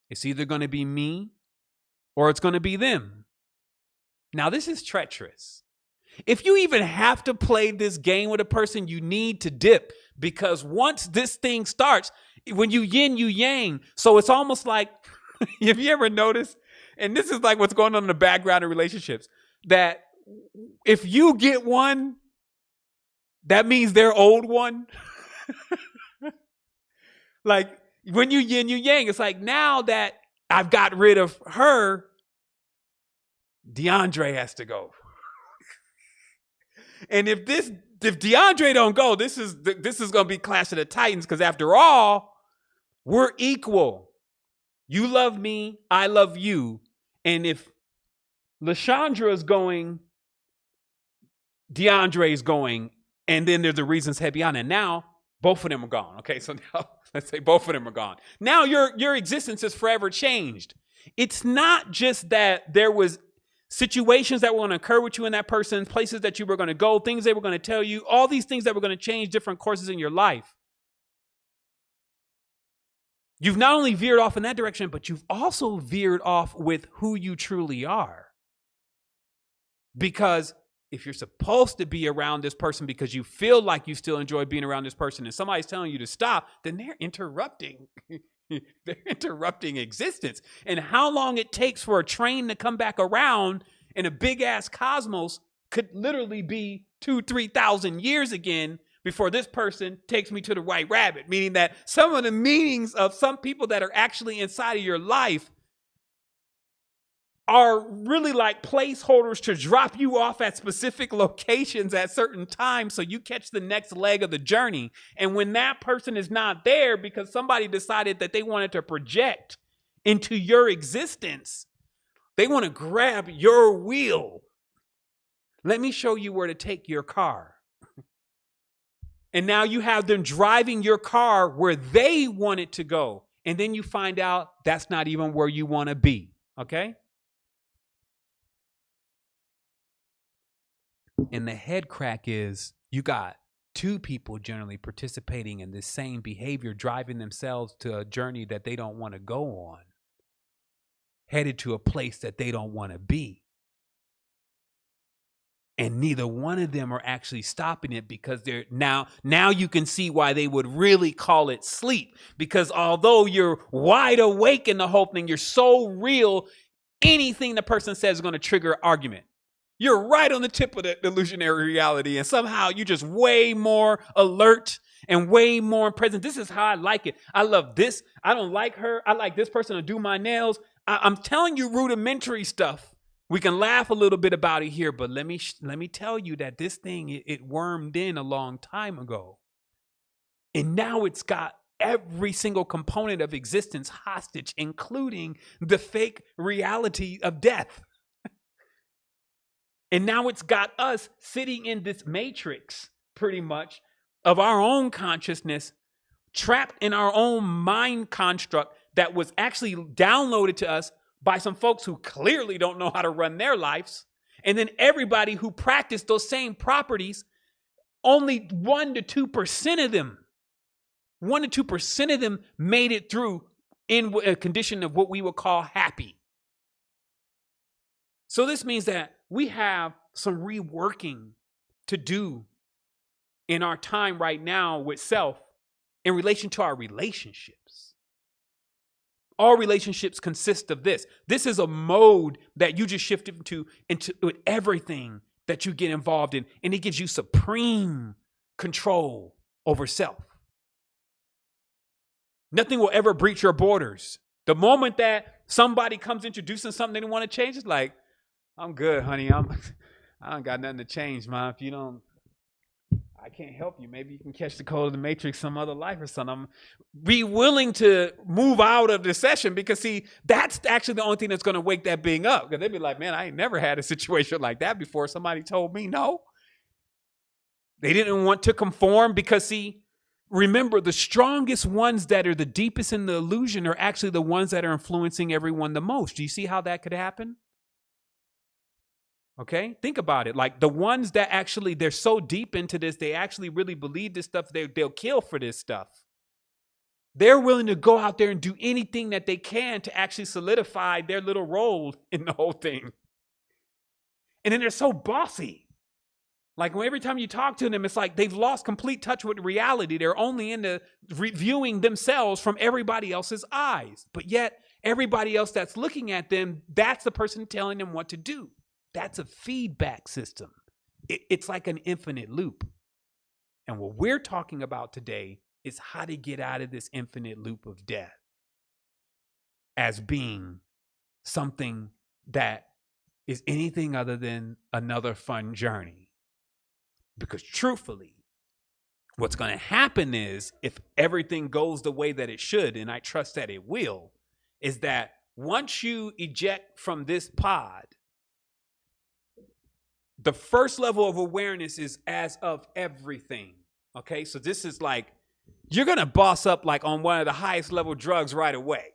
It's either going to be me or it's going to be them. Now, this is treacherous. If you even have to play this game with a person, you need to dip, because once this thing starts, when you yin, you yang. So it's almost like, have you ever noticed, and this is like what's going on in the background of relationships, that if you get one, that means they're old one. Like when you yin, you yang, it's like, now that I've got rid of her, DeAndre has to go. And if DeAndre don't go, this is going to be Clash of the Titans, because after all, we're equal. You love me, I love you. And if LaShondra is going, DeAndre is going, and then there's the reasons head beyond. And now both of them are gone. Okay, so now let's say both of them are gone. Now your existence is forever changed. It's not just that there was situations that were going to occur with you and that person, places that you were going to go, things they were going to tell you, all these things that were going to change different courses in your life. You've not only veered off in that direction, but you've also veered off with who you truly are. Because if you're supposed to be around this person because you feel like you still enjoy being around this person and somebody's telling you to stop, then they're interrupting They're interrupting existence. And how long it takes for a train to come back around in a big ass cosmos could literally be 2,000-3,000 years again before this person takes me to the white rabbit. Meaning that some of the meanings of some people that are actually inside of your life are really like placeholders to drop you off at specific locations at certain times so you catch the next leg of the journey. And when that person is not there because somebody decided that they wanted to project into your existence, they want to grab your wheel. Let me show you where to take your car. And now you have them driving your car where they want it to go. And then you find out that's not even where you want to be. Okay? And the head crack is you got two people generally participating in this same behavior, driving themselves to a journey that they don't want to go on, headed to a place that they don't want to be. And neither one of them are actually stopping it because they're now you can see why they would really call it sleep. Because although you're wide awake in the whole thing, you're so real, anything the person says is going to trigger an argument. You're right on the tip of the illusionary reality, and somehow you're just way more alert and way more present. This is how I like it. I love this. I don't like her. I like this person to do my nails. I'm telling you rudimentary stuff. We can laugh a little bit about it here, but let me tell you that this thing, it wormed in a long time ago. And now it's got every single component of existence hostage, including the fake reality of death. And now it's got us sitting in this matrix, pretty much, of our own consciousness, trapped in our own mind construct that was actually downloaded to us by some folks who clearly don't know how to run their lives. And then everybody who practiced those same properties, only 1% to 2% of them, 1% to 2% of them made it through in a condition of what we would call happy. So this means that we have some reworking to do in our time right now with self in relation to our relationships. All relationships consist of this. This is a mode that you just shift into everything that you get involved in, and it gives you supreme control over self. Nothing will ever breach your borders. The moment that somebody comes introducing something they don't want to change, it's like, I'm good, honey. I don't got nothing to change, man. If you don't, I can't help you. Maybe you can catch the code of the matrix some other life or something. Be willing to move out of the session because, see, that's actually the only thing that's going to wake that being up. Because they'd be like, man, I ain't never had a situation like that before. Somebody told me no. They didn't want to conform because, see, remember, the strongest ones that are the deepest in the illusion are actually the ones that are influencing everyone the most. Do you see how that could happen? Okay, think about it. Like the ones that actually, they're so deep into this, they actually really believe this stuff, they'll kill for this stuff. They're willing to go out there and do anything that they can to actually solidify their little role in the whole thing. And then they're so bossy. Like every time you talk to them, it's like they've lost complete touch with reality. They're only into reviewing themselves from everybody else's eyes. But yet everybody else that's looking at them, that's the person telling them what to do. That's a feedback system. It's like an infinite loop. And what we're talking about today is how to get out of this infinite loop of death as being something that is anything other than another fun journey. Because truthfully, what's going to happen is, if everything goes the way that it should, and I trust that it will, is that once you eject from this pod, the first level of awareness is as of everything. Okay, so this is like, you're going to boss up like on one of the highest level drugs right away.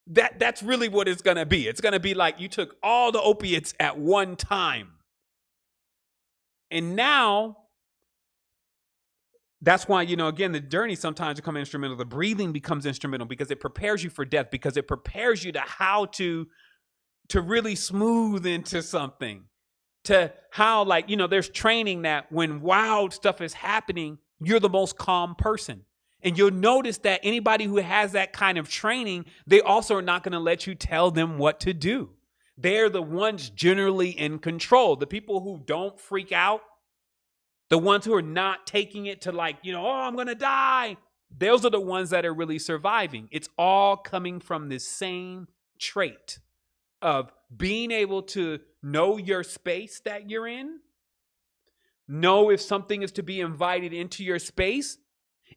That's really what it's going to be. It's going to be like you took all the opiates at one time. And now, that's why, again, the journey sometimes becomes instrumental. The breathing becomes instrumental because it prepares you for death, because it prepares you to how to really smooth into something, to how, there's training that when wild stuff is happening, you're the most calm person. And you'll notice that anybody who has that kind of training, they also are not going to let you tell them what to do. They're the ones generally in control. The people who don't freak out, the ones who are not taking it to like, oh, I'm going to die. Those are the ones that are really surviving. It's all coming from this same trait of being able to know your space that you're in, know if something is to be invited into your space.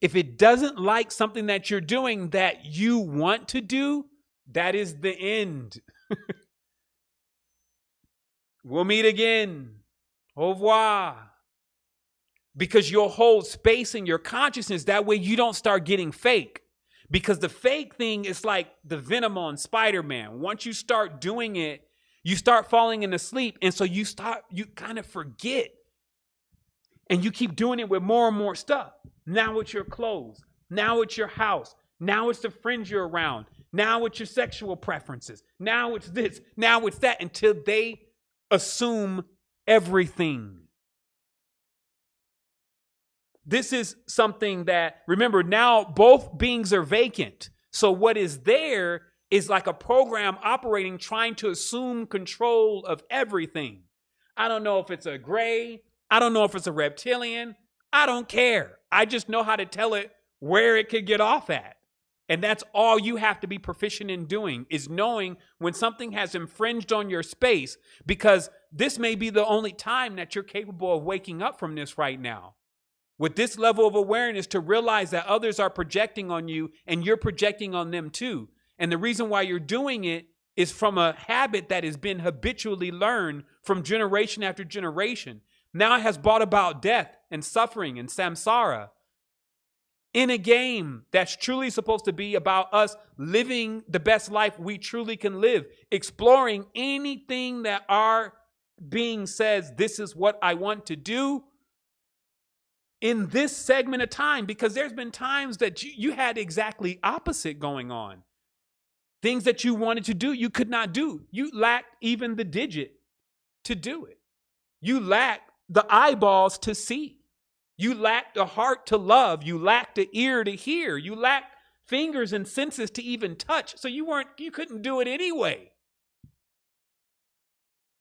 If it doesn't like something that you're doing that you want to do, that is the end. We'll meet again. Au revoir. Because you'll hold space in your consciousness. That way you don't start getting fake. Because the fake thing is like the venom on Spider-Man. Once you start doing it, you start falling into sleep. And so you kind of forget. And you keep doing it with more and more stuff. Now it's your clothes. Now it's your house. Now it's the friends you're around. Now it's your sexual preferences. Now it's this. Now it's that. Until they assume everything. This is something that, remember, now both beings are vacant. So what is there is like a program operating, trying to assume control of everything. I don't know if it's a gray. I don't know if it's a reptilian. I don't care. I just know how to tell it where it could get off at. And that's all you have to be proficient in doing, is knowing when something has infringed on your space, because this may be the only time that you're capable of waking up from this right now. With this level of awareness, to realize that others are projecting on you and you're projecting on them too. And the reason why you're doing it is from a habit that has been habitually learned from generation after generation. Now it has brought about death and suffering and samsara in a game that's truly supposed to be about us living the best life we truly can live, exploring anything that our being says, this is what I want to do in this segment of time, because there's been times that you had exactly opposite going on. Things that you wanted to do, you could not do. You lacked even the digit to do it. You lacked the eyeballs to see. You lacked the heart to love. You lacked the ear to hear. You lacked fingers and senses to even touch. So you couldn't do it anyway.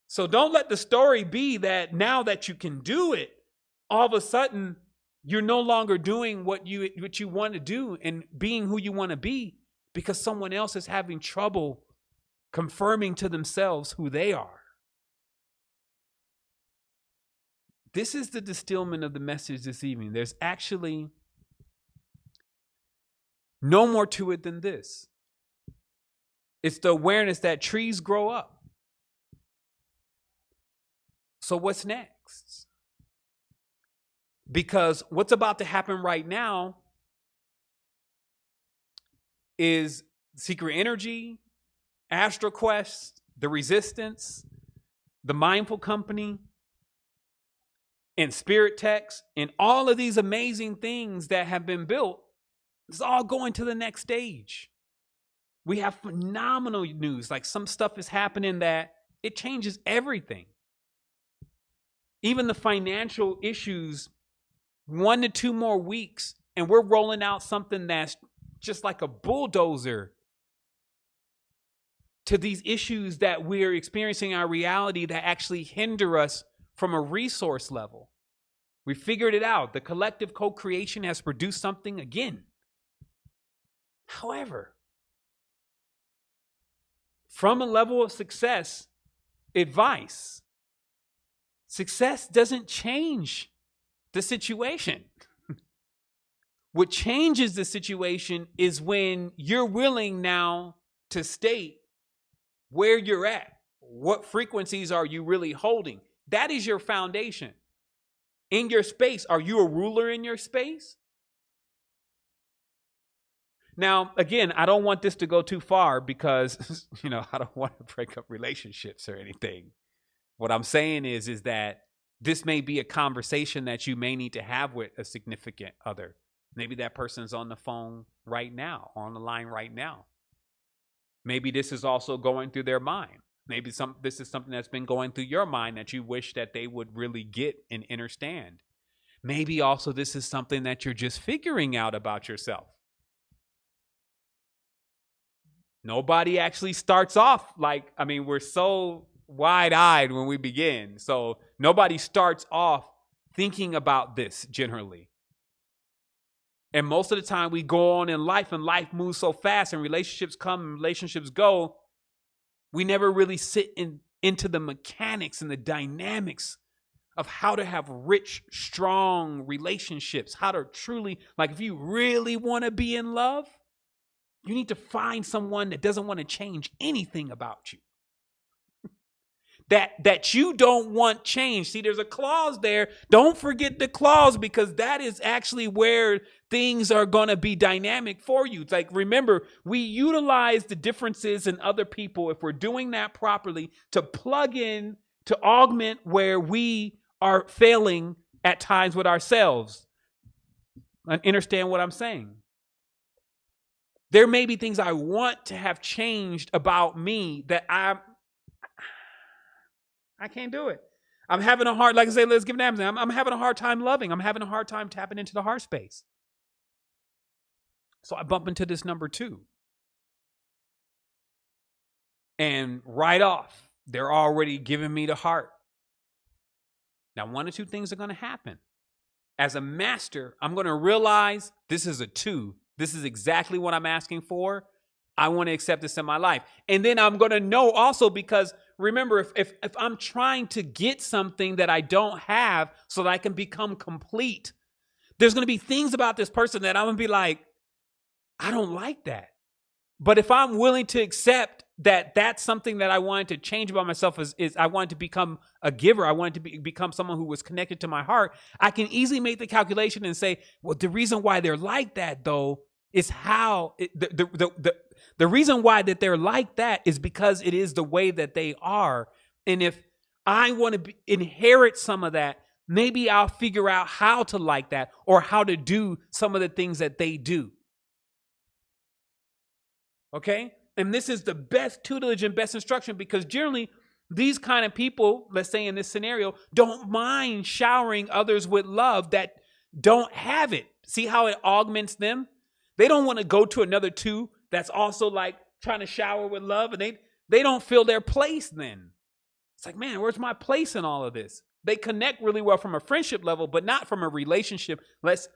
So don't let the story be that now that you can do it, all of a sudden you're no longer doing what you want to do and being who you want to be, because someone else is having trouble confirming to themselves who they are. This is the distillment of the message this evening. There's actually no more to it than this. It's the awareness that trees grow up. So what's next? Because what's about to happen right now is Secret Energy, Astro Quest, The Resistance, The Mindful Company, and Spirit Text, and all of these amazing things that have been built, it's all going to the next stage. We have phenomenal news. Like, some stuff is happening that it changes everything. Even the financial issues, 1 to 2 more weeks, and we're rolling out something that's just like a bulldozer to these issues that we're experiencing in our reality that actually hinder us from a resource level. We figured it out. The collective co-creation has produced something again. However, from a level of success, advice, success doesn't change the situation. What changes the situation is when you're willing now to state where you're at. What frequencies are you really holding? That is your foundation. In your space, are you a ruler in your space? Now, again, I don't want this to go too far because, I don't want to break up relationships or anything. What I'm saying is that this may be a conversation that you may need to have with a significant other. Maybe that person's on the phone right now, on the line right now. Maybe this is also going through their mind. Maybe this is something that's been going through your mind that you wish that they would really get and understand. Maybe also this is something that you're just figuring out about yourself. Nobody actually starts off we're so wide-eyed when we begin. So nobody starts off thinking about this generally. And most of the time we go on in life and life moves so fast and relationships come and relationships go. We never really sit into the mechanics and the dynamics of how to have rich, strong relationships, how to truly, if you really want to be in love, you need to find someone that doesn't want to change anything about you. That you don't want change. See, there's a clause there. Don't forget the clause, because that is actually where things are going to be dynamic for you. It's like, remember, we utilize the differences in other people, if we're doing that properly, to plug in, to augment where we are failing at times with ourselves. Understand what I'm saying? There may be things I want to have changed about me that I can't do it. I'm having a hard, like I say, let's give an example. I'm having a hard time loving. I'm having a hard time tapping into the heart space. So I bump into this number 2. And right off, they're already giving me the heart. Now, one or two things are going to happen. As a master, I'm going to realize this is a 2. This is exactly what I'm asking for. I want to accept this in my life. And then I'm going to know also, because remember, if I'm trying to get something that I don't have so that I can become complete, there's going to be things about this person that I'm going to be like, I don't like that. But if I'm willing to accept that that's something that I wanted to change about myself, is I wanted to become a giver, I wanted to become someone who was connected to my heart, I can easily make the calculation and say, well, the reason why they're like that, though, is how the reason why that they're like that is because it is the way that they are. And if I want to inherit some of that, maybe I'll figure out how to like that, or how to do some of the things that they do. Okay? And this is the best tutelage and best instruction, because generally these kind of people, let's say in this scenario, don't mind showering others with love that don't have it. See how it augments them? They don't want to go to another 2 that's also like trying to shower with love, and they don't feel their place then. It's like, man, where's my place in all of this? They connect really well from a friendship level, but not from a relationship. Let's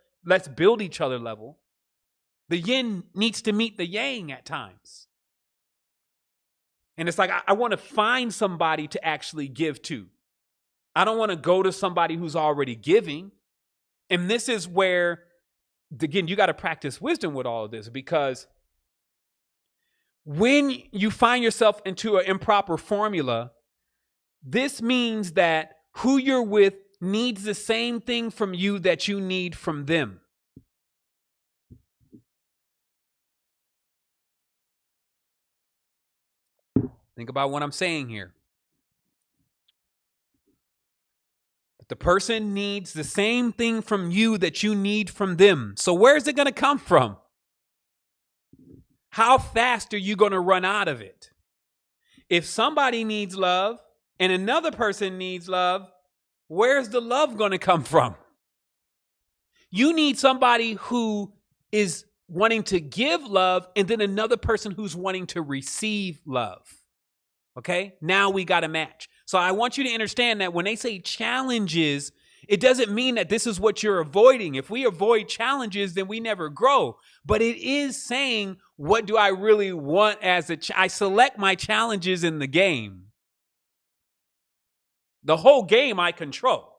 build each other level. The yin needs to meet the yang at times. And it's like, I want to find somebody to actually give to. I don't want to go to somebody who's already giving. And this is where, again, you got to practice wisdom with all of this, because when you find yourself into an improper formula, this means that who you're with needs the same thing from you that you need from them. Think about what I'm saying here. The person needs the same thing from you that you need from them. So where's it going to come from? How fast are you going to run out of it? If somebody needs love and another person needs love, where's the love going to come from? You need somebody who is wanting to give love, and then another person who's wanting to receive love. Okay? Now we got a match. So I want you to understand that when they say challenges, it doesn't mean that this is what you're avoiding. If we avoid challenges, then we never grow. But it is saying, what do I really want as I select my challenges in the game. The whole game I control.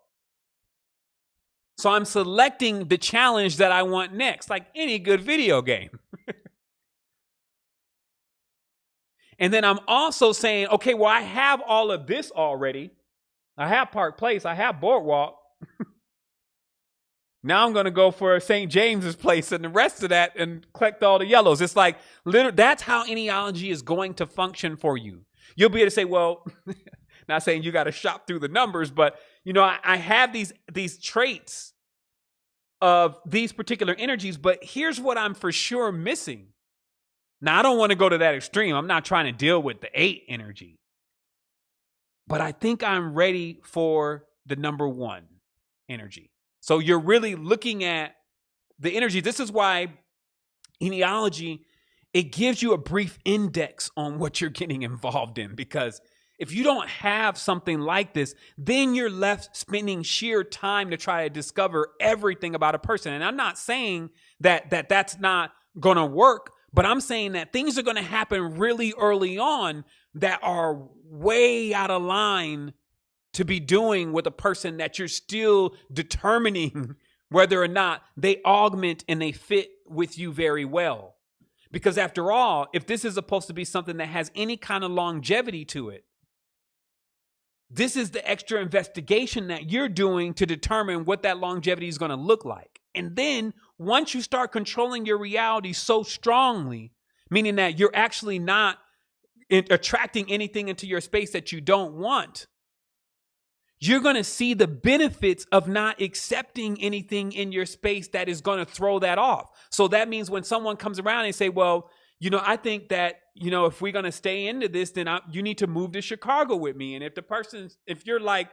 So I'm selecting the challenge that I want next, like any good video game. And then I'm also saying, okay, well, I have all of this already. I have Park Place. I have Boardwalk. Now I'm going to go for St. James's Place and the rest of that and collect all the yellows. It's like, literally, that's how genealogy is going to function for you. You'll be able to say, well, not saying you got to shop through the numbers, but, you know, I have these traits of these particular energies, but here's what I'm for sure missing. Now, I don't want to go to that extreme. I'm not trying to deal with the 8 energy. But I think I'm ready for the number 1 energy. So you're really looking at the energy. This is why genealogy, it gives you a brief index on what you're getting involved in, because if you don't have something like this, then you're left spending sheer time to try to discover everything about a person. And I'm not saying that that's not going to work, but I'm saying that things are going to happen really early on that are way out of line to be doing with a person that you're still determining whether or not they augment and they fit with you very well. Because after all, if this is supposed to be something that has any kind of longevity to it, this is the extra investigation that you're doing to determine what that longevity is going to look like. And then once you start controlling your reality so strongly, meaning that you're actually not attracting anything into your space that you don't want, you're going to see the benefits of not accepting anything in your space that is going to throw that off. So that means when someone comes around and say, well, I think that, if we're going to stay into this, then you need to move to Chicago with me. And if you're like,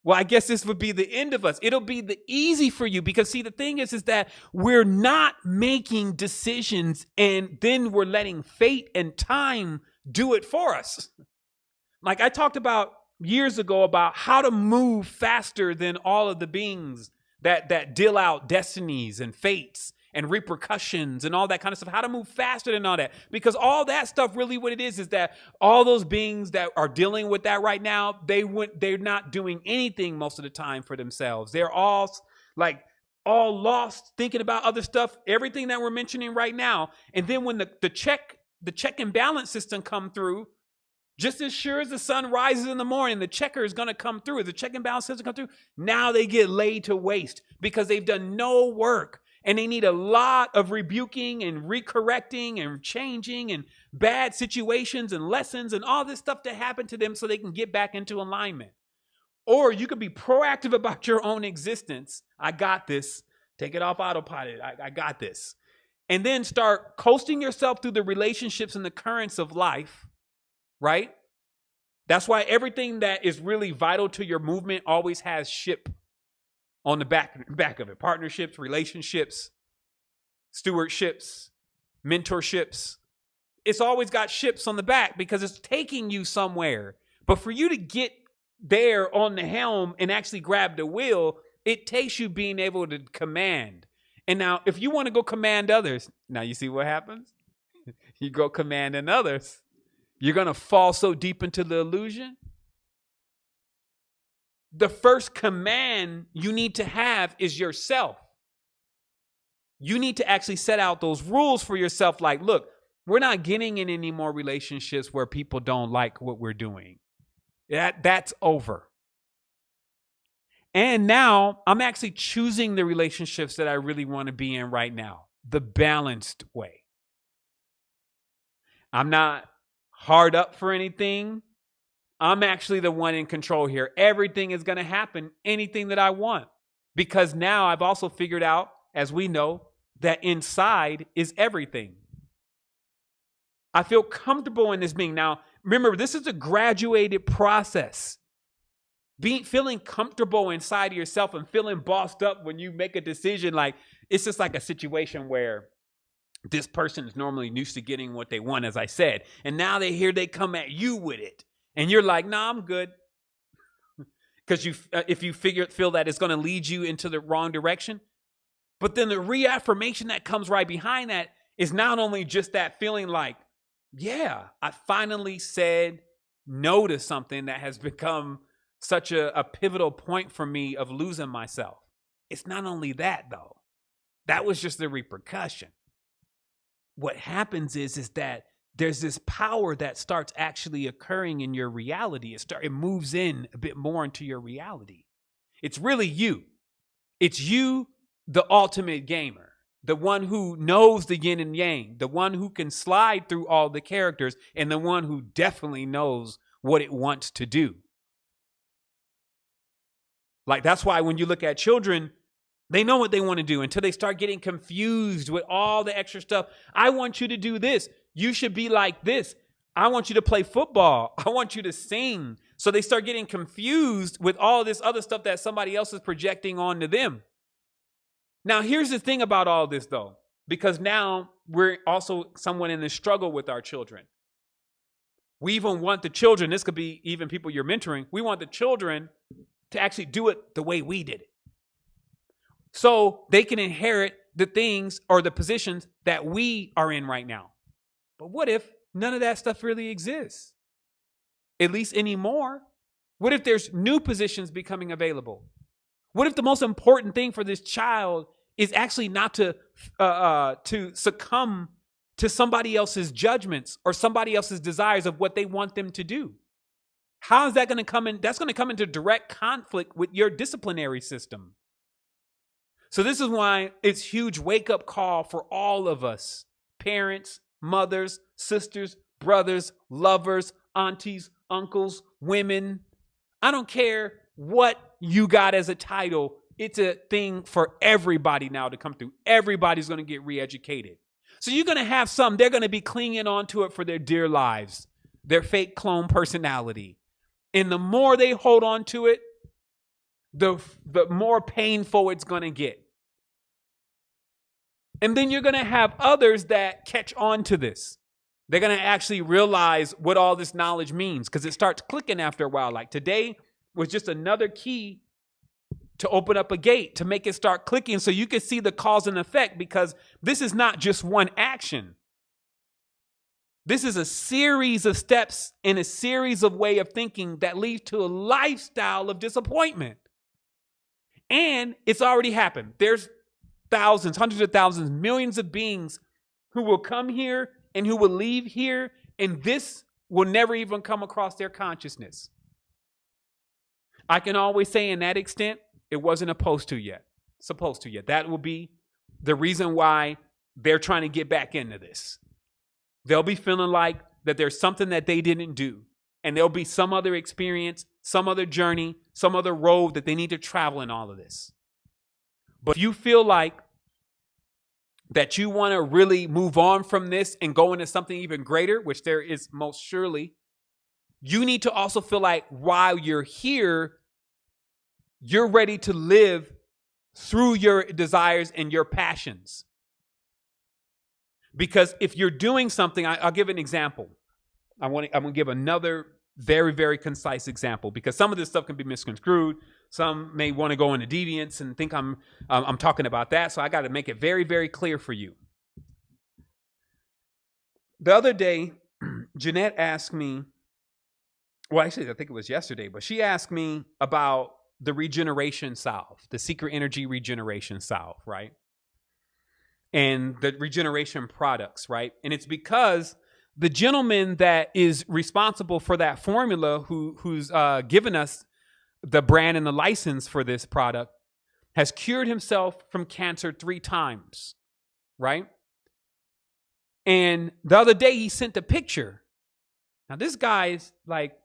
well, I guess this would be the end of us, it'll be the easy for you. Because see, the thing is that we're not making decisions and then we're letting fate and time do it for us. Like I talked about years ago about how to move faster than all of the beings that deal out destinies and fates and repercussions and all that kind of stuff, how to move faster than all that. Because all that stuff, really what it is that all those beings that are dealing with that right now, they're not doing anything most of the time for themselves. They're all lost thinking about other stuff, everything that we're mentioning right now. And then when the check and balance system come through, just as sure as the sun rises in the morning, the checker is going to come through. The check and balance system come through. Now they get laid to waste because they've done no work. And they need a lot of rebuking and recorrecting and changing and bad situations and lessons and all this stuff to happen to them so they can get back into alignment. Or you could be proactive about your own existence. I got this. Take it off autopilot. I got this. And then start coasting yourself through the relationships and the currents of life, right? That's why everything that is really vital to your movement always has ship on the back of it. Partnerships, relationships, stewardships, mentorships. It's always got ships on the back because it's taking you somewhere. But for you to get there on the helm and actually grab the wheel, it takes you being able to command. And now if you want to go command others, now you see what happens? You go commanding others. You're going to fall so deep into the illusion. The first command you need to have is yourself. You need to actually set out those rules for yourself. Like, look, we're not getting in any more relationships where people don't like what we're doing. That's over. And now I'm actually choosing the relationships that I really want to be in right now, the balanced way. I'm not hard up for anything. I'm actually the one in control here. Everything is going to happen, anything that I want. Because now I've also figured out, as we know, that inside is everything. I feel comfortable in this being. Now, remember, this is a graduated process. Feeling comfortable inside of yourself and feeling bossed up when you make a decision, like it's just like a situation where this person is normally used to getting what they want, as I said, and now they come at you with it. And you're like, nah, I'm good. Because if you feel that it's going to lead you into the wrong direction. But then the reaffirmation that comes right behind that is not only just that feeling like, yeah, I finally said no to something that has become such a pivotal point for me of losing myself. It's not only that, though. That was just the repercussion. What happens is that there's this power that starts actually occurring in your reality. It moves in a bit more into your reality. It's really you. It's you, the ultimate gamer, the one who knows the yin and yang, the one who can slide through all the characters, and the one who definitely knows what it wants to do. Like, that's why when you look at children, they know what they want to do until they start getting confused with all the extra stuff. I want you to do this. You should be like this. I want you to play football. I want you to sing. So they start getting confused with all this other stuff that somebody else is projecting onto them. Now, here's the thing about all this, though, because now we're also somewhat in this struggle with our children. We even want the children, this could be even people you're mentoring, we want the children to actually do it the way we did it. So they can inherit the things or the positions that we are in right now. But what if none of that stuff really exists? At least anymore. What if there's new positions becoming available? What if the most important thing for this child is actually not to succumb to somebody else's judgments or somebody else's desires of what they want them to do? How is that going to come in? That's going to come into direct conflict with your disciplinary system. So this is why it's huge wake-up call for all of us, parents, mothers, sisters, brothers, lovers, aunties, uncles, women. I don't care what you got as a title. It's a thing for everybody now to come through. Everybody's going to get re-educated. So you're going to have some, they're going to be clinging on to it for their dear lives, their fake clone personality. And the more they hold on to it, the more painful it's going to get. And then you're going to have others that catch on to this. They're going to actually realize what all this knowledge means because it starts clicking after a while. Like today was just another key to open up a gate, to make it start clicking so you can see the cause and effect, because this is not just one action. This is a series of steps and a series of way of thinking that leads to a lifestyle of disappointment. And it's already happened. There's thousands, hundreds of thousands, millions of beings who will come here and who will leave here, and this will never even come across their consciousness. I can always say in that extent, it wasn't supposed to yet. That will be the reason why they're trying to get back into this. They'll be feeling like that there's something that they didn't do, and there'll be some other experience, some other journey, some other road that they need to travel in all of this. But if you feel like that you want to really move on from this and go into something even greater, which there is most surely, you need to also feel like while you're here, you're ready to live through your desires and your passions. Because if you're doing something, I'll give an example. I'm going to give another very, very concise example, because some of this stuff can be misconstrued. Some may want to go into deviance and think I'm talking about that. So I got to make it very, very clear for you. The other day, Jeanette asked me, well, actually, I think it was yesterday, but she asked me about the regeneration salve, the secret energy regeneration salve, right? And the regeneration products, right? And it's because the gentleman that is responsible for that formula, who's given us the brand and the license for this product, has cured himself from cancer 3 times, right? And the other day he sent a picture. Now this guy is like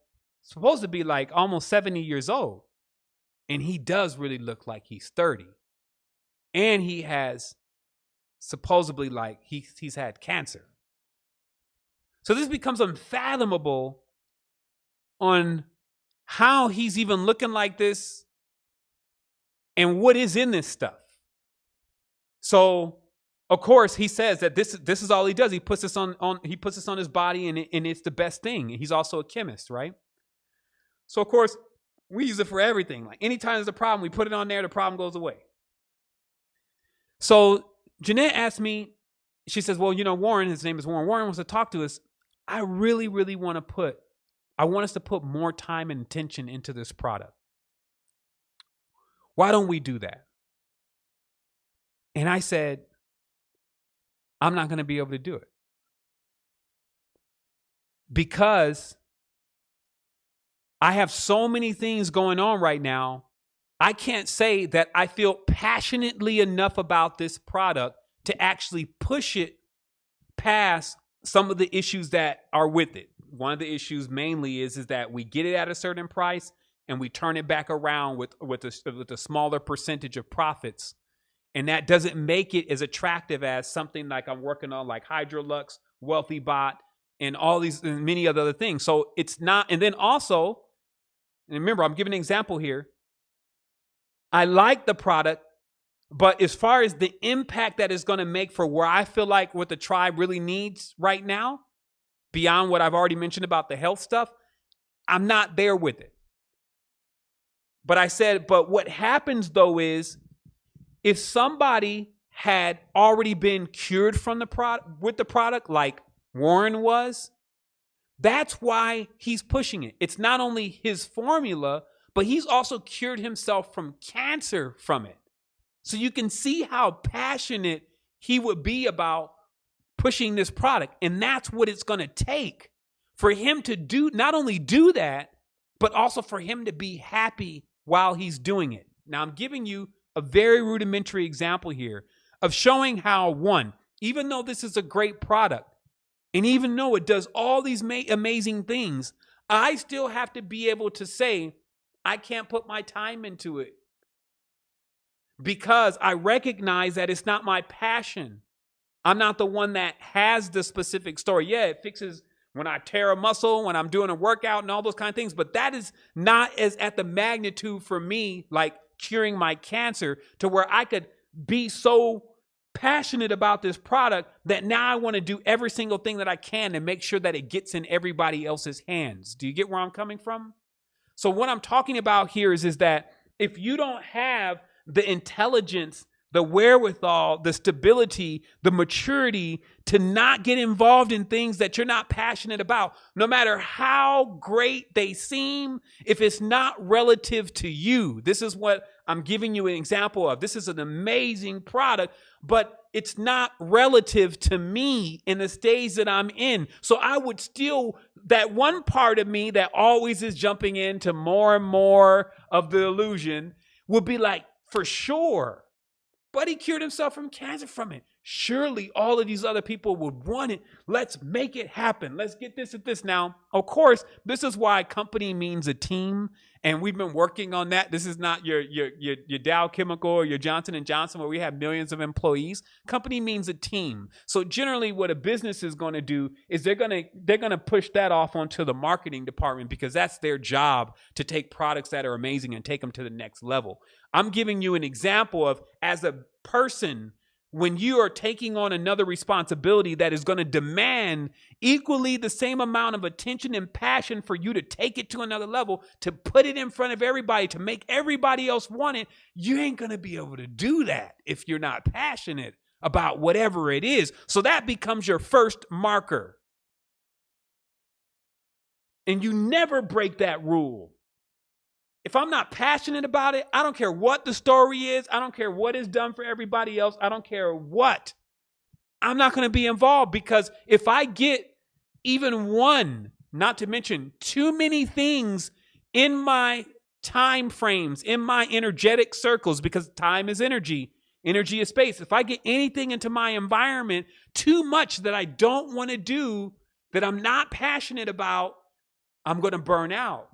supposed to be like almost 70 years old. And he does really look like he's 30. And he has supposedly like he's had cancer. So this becomes unfathomable on how he's even looking like this and what is in this stuff. So, of course, he says that this is all he does. He puts this on his body, and it's the best thing. He's also a chemist, right? So, of course, we use it for everything. Like anytime there's a problem, we put it on there, the problem goes away. So Jeanette asked me, she says, well, Warren, his name is Warren. Warren wants to talk to us. I really, really want us to put more time and attention into this product. Why don't we do that? And I said, I'm not going to be able to do it. Because I have so many things going on right now. I can't say that I feel passionately enough about this product to actually push it past some of the issues that are with it. One of the issues mainly is that we get it at a certain price and we turn it back around with a smaller percentage of profits. And that doesn't make it as attractive as something like I'm working on, like Hydrolux, Wealthy Bot, and all these and many other things. So it's not, and then also, and remember, I'm giving an example here. I like the product, but as far as the impact that it's going to make for where I feel like what the tribe really needs right now, beyond what I've already mentioned about the health stuff, I'm not there with it. But I said, but what happens though is if somebody had already been cured from the product with the product, like Warren was, that's why he's pushing it. It's not only his formula, but he's also cured himself from cancer from it. So you can see how passionate he would be about pushing this product. And that's what it's going to take for him to do, not only do that, but also for him to be happy while he's doing it. Now, I'm giving you a very rudimentary example here of showing how, one, even though this is a great product, and even though it does all these amazing things, I still have to be able to say, I can't put my time into it because I recognize that it's not my passion. I'm not the one that has the specific story. Yeah, it fixes when I tear a muscle, when I'm doing a workout and all those kind of things, but that is not as at the magnitude for me, like curing my cancer, to where I could be so passionate about this product that now I want to do every single thing that I can to make sure that it gets in everybody else's hands. Do you get where I'm coming from? So what I'm talking about here is that if you don't have the intelligence, the wherewithal, the stability, the maturity to not get involved in things that you're not passionate about, no matter how great they seem, if it's not relative to you. This is what I'm giving you an example of. This is an amazing product, but it's not relative to me in the stage that I'm in. So I would still, that one part of me that always is jumping into more and more of the illusion would be like, for sure. But he cured himself from cancer from it. Surely all of these other people would want it. Let's make it happen. Let's get this at this. Now, of course, this is why company means a team. And we've been working on that. This is not your Dow Chemical or your Johnson & Johnson where we have millions of employees. Company means a team. So generally what a business is going to do is they're going to push that off onto the marketing department because that's their job to take products that are amazing and take them to the next level. I'm giving you an example of, as a person, when you are taking on another responsibility that is going to demand equally the same amount of attention and passion for you to take it to another level, to put it in front of everybody, to make everybody else want it, you ain't going to be able to do that if you're not passionate about whatever it is. So that becomes your first marker. And you never break that rule. If I'm not passionate about it, I don't care what the story is. I don't care what is done for everybody else. I don't care what. I'm not going to be involved, because if I get even one, not to mention too many things in my time frames, in my energetic circles, because time is energy, energy is space. If I get anything into my environment too much that I don't want to do, that I'm not passionate about, I'm going to burn out.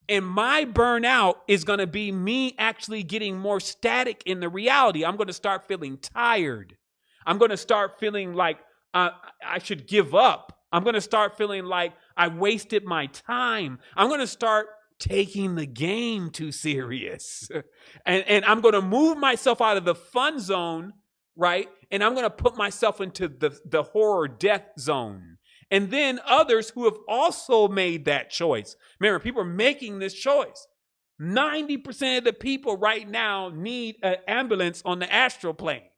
And my burnout is going to be me actually getting more static in the reality. I'm going to start feeling tired. I'm going to start feeling like I should give up. I'm going to start feeling like I wasted my time. I'm going to start taking the game too serious. And I'm going to move myself out of the fun zone, right? And I'm going to put myself into the horror death zone. And then others who have also made that choice. Remember, people are making this choice. 90% of the people right now need an ambulance on the astral plane.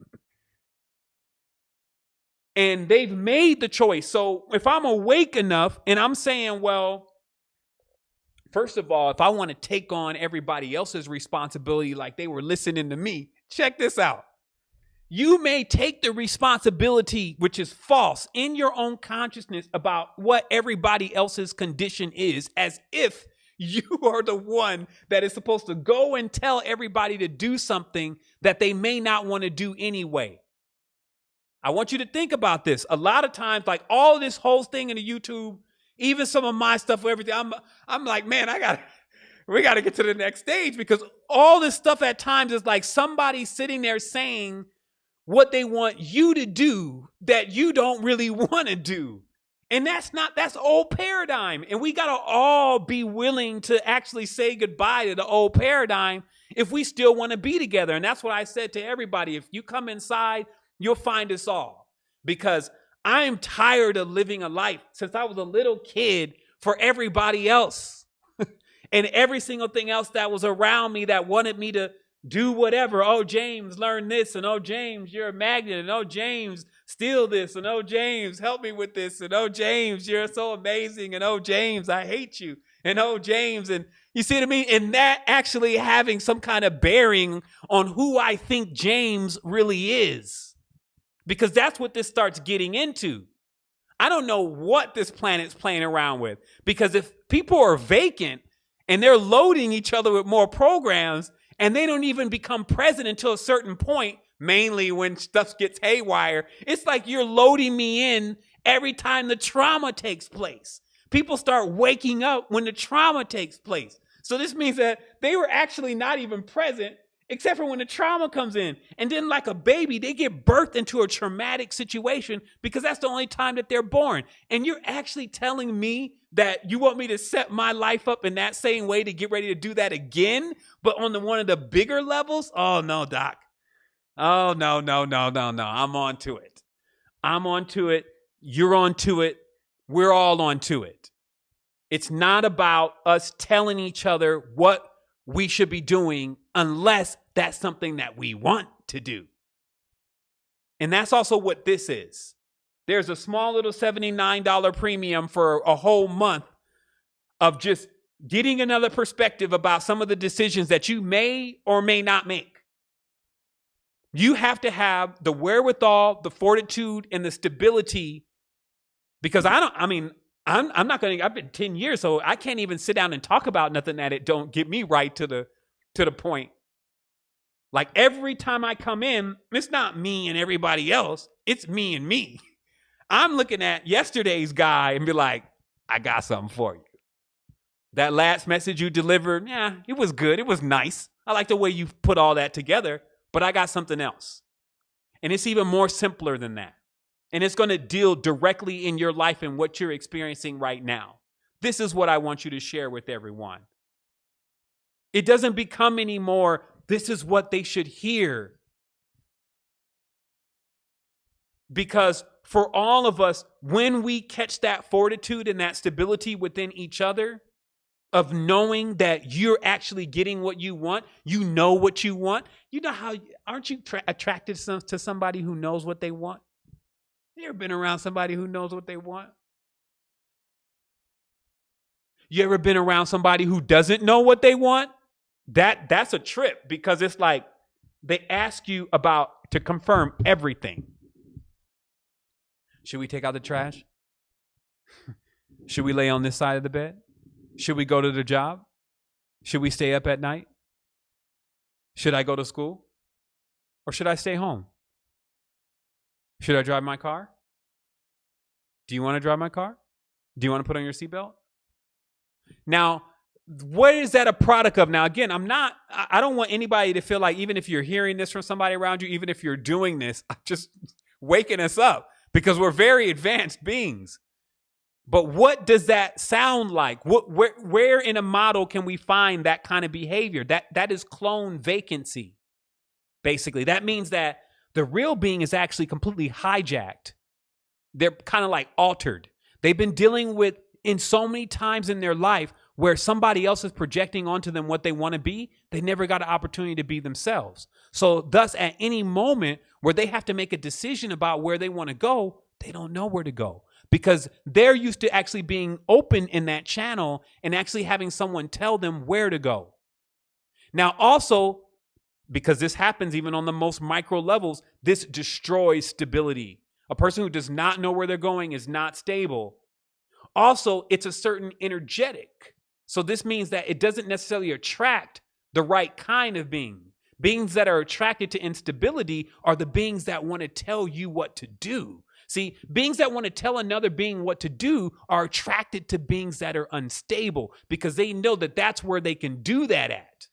And they've made the choice. So if I'm awake enough and I'm saying, well, first of all, if I want to take on everybody else's responsibility like they were listening to me, check this out. You may take the responsibility, which is false, in your own consciousness about what everybody else's condition is, as if you are the one that is supposed to go and tell everybody to do something that they may not want to do anyway. I want you to think about this. A lot of times, like all this whole thing in the YouTube, even some of my stuff, everything, I'm like, man, we got to get to the next stage, because all this stuff at times is like somebody sitting there saying what they want you to do that you don't really want to do. And that's old paradigm. And we got to all be willing to actually say goodbye to the old paradigm if we still want to be together. And that's what I said to everybody. If you come inside, you'll find us all. Because I'm tired of living a life since I was a little kid for everybody else. And every single thing else that was around me that wanted me to do whatever. Oh, James, learn this. And oh, James, you're a magnet. And oh, James, steal this. And oh, James, help me with this. And oh, James, you're so amazing. And oh, James, I hate you. And oh, James. And you see what I mean? And that actually having some kind of bearing on who I think James really is. Because that's what this starts getting into. I don't know what this planet's playing around with. Because if people are vacant and they're loading each other with more programs, and they don't even become present until a certain point, mainly when stuff gets haywire, it's like you're loading me in every time the trauma takes place. People start waking up when the trauma takes place. So this means that they were actually not even present except for when the trauma comes in. And then like a baby, they get birthed into a traumatic situation because that's the only time that they're born. And you're actually telling me that you want me to set my life up in that same way to get ready to do that again, but on one of the bigger levels? Oh, no, Doc. Oh, no. I'm on to it. I'm on to it. You're on to it. We're all on to it. It's not about us telling each other what we should be doing unless that's something that we want to do. And that's also what this is. There's a small little $79 premium for a whole month of just getting another perspective about some of the decisions that you may or may not make. You have to have the wherewithal, the fortitude, and the stability, because I'm not going to, I've been 10 years, so I can't even sit down and talk about nothing that it don't get me right to the point. Like every time I come in, it's not me and everybody else. It's me and me. I'm looking at yesterday's guy and be like, I got something for you. That last message you delivered, yeah, it was good. It was nice. I like the way you put all that together, but I got something else. And it's even more simpler than that. And it's going to deal directly in your life and what you're experiencing right now. This is what I want you to share with everyone. It doesn't become anymore, this is what they should hear. Because for all of us, when we catch that fortitude and that stability within each other, of knowing that you're actually getting what you want, you know what you want. You know how, aren't you attracted to somebody who knows what they want? You ever been around somebody who knows what they want? You ever been around somebody who doesn't know what they want? That's a trip, because it's like they ask you to confirm everything. Should we take out the trash? Should we lay on this side of the bed? Should we go to the job? Should we stay up at night? Should I go to school? Or should I stay home? Should I drive my car? Do you want to drive my car? Do you want to put on your seatbelt? Now, what is that a product of? Now, again, I don't want anybody to feel like, even if you're hearing this from somebody around you, even if you're doing this, I'm just waking us up, because we're very advanced beings. But what does that sound like? Where in a model can we find that kind of behavior? That is clone vacancy, basically. That means that the real being is actually completely hijacked. They're kind of like altered. They've been dealing with, in so many times in their life, where somebody else is projecting onto them what they want to be, they never got an opportunity to be themselves. So thus, at any moment where they have to make a decision about where they want to go, they don't know where to go, because they're used to actually being open in that channel and actually having someone tell them where to go. Now, also, because this happens even on the most micro levels, this destroys stability. A person who does not know where they're going is not stable. Also, it's a certain energetic. So this means that it doesn't necessarily attract the right kind of being. Beings that are attracted to instability are the beings that want to tell you what to do. See, beings that want to tell another being what to do are attracted to beings that are unstable, because they know that that's where they can do that at.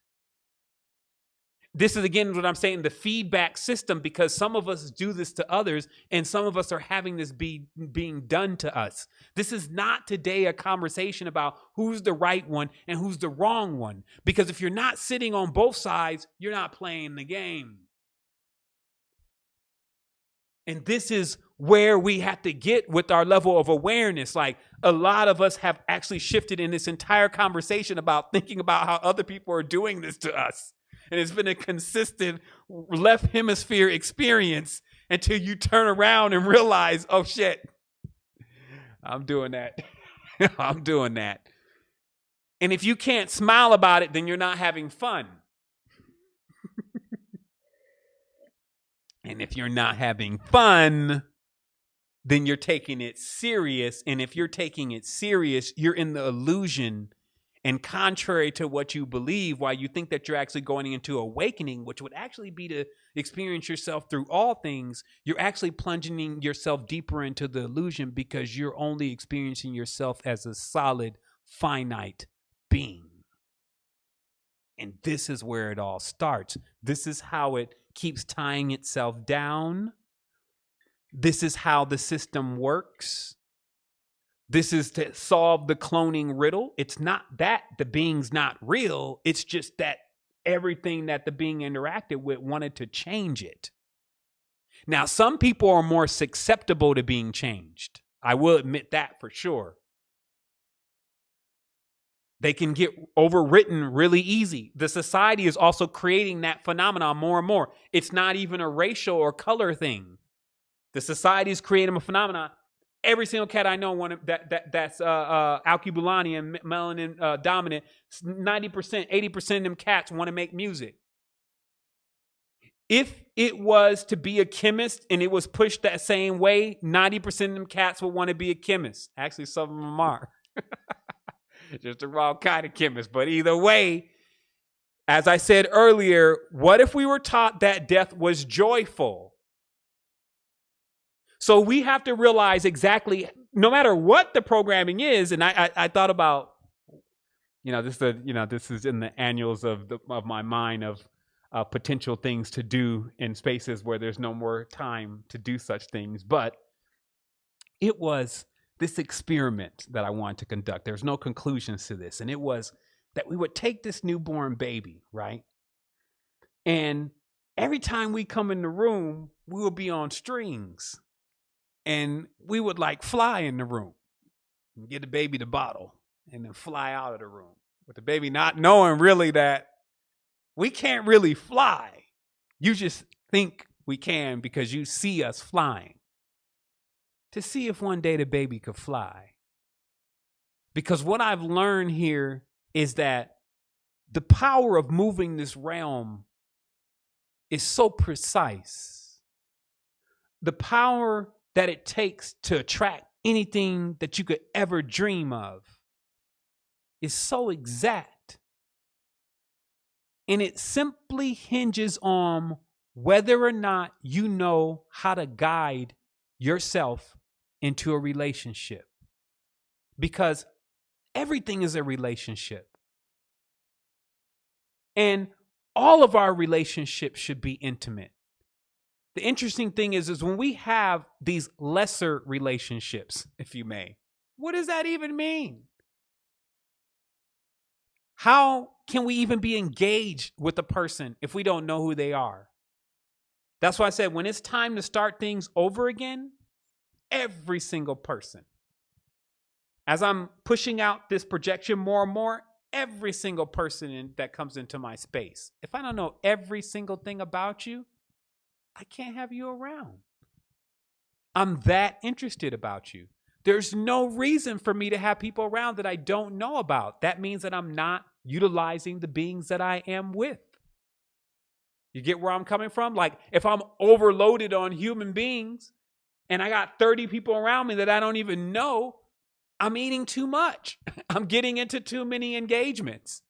this is again what I'm saying, the feedback system, because some of us do this to others and some of us are having this being done to us. This is not today a conversation about who's the right one and who's the wrong one, because if you're not sitting on both sides, you're not playing the game. And this is where we have to get with our level of awareness. Like, a lot of us have actually shifted in this entire conversation about thinking about how other people are doing this to us. And it's been a consistent left hemisphere experience until you turn around and realize, oh shit, I'm doing that. I'm doing that. And if you can't smile about it, then you're not having fun. And if you're not having fun, then you're taking it serious. And if you're taking it serious, you're in the illusion. And contrary to what you believe, while you think that you're actually going into awakening, which would actually be to experience yourself through all things, you're actually plunging yourself deeper into the illusion, because you're only experiencing yourself as a solid, finite being. And this is where it all starts. This is how it keeps tying itself down. This is how the system works. This is to solve the cloning riddle. It's not that the being's not real. It's just that everything that the being interacted with wanted to change it. Now, some people are more susceptible to being changed. I will admit that for sure. They can get overwritten really easy. The society is also creating that phenomenon more and more. It's not even a racial or color thing. The society is creating a phenomenon. Every single cat I know that's alkebulanti and melanin dominant, 90%, 80% of them cats want to make music. If it was to be a chemist and it was pushed that same way, 90% of them cats would want to be a chemist. Actually, some of them are. Just the wrong kind of chemist. But either way, as I said earlier, what if we were taught that death was joyful? So we have to realize exactly, no matter what the programming is, and I thought about, this is in the annuals of my mind of potential things to do in spaces where there's no more time to do such things. But it was this experiment that I wanted to conduct. There's no conclusions to this. And it was that we would take this newborn baby, right? And every time we come in the room, we would be on strings. And we would like fly in the room and get the baby the bottle and then fly out of the room. With the baby not knowing really that we can't really fly. You just think we can because you see us flying. To see if one day the baby could fly. Because what I've learned here is that the power of moving this realm is so precise. The power that it takes to attract anything that you could ever dream of is so exact. And it simply hinges on whether or not you know how to guide yourself into a relationship. Because everything is a relationship. And all of our relationships should be intimate. The interesting thing is when we have these lesser relationships, if you may, what does that even mean? How can we even be engaged with a person if we don't know who they are? That's why I said when it's time to start things over again, every single person, as I'm pushing out this projection more and more, every single person that comes into my space, if I don't know every single thing about you, I can't have you around. I'm that interested about you. There's no reason for me to have people around that I don't know about. That means that I'm not utilizing the beings that I am with. You get where I'm coming from? Like if I'm overloaded on human beings and I got 30 people around me that I don't even know, I'm eating too much. I'm getting into too many engagements.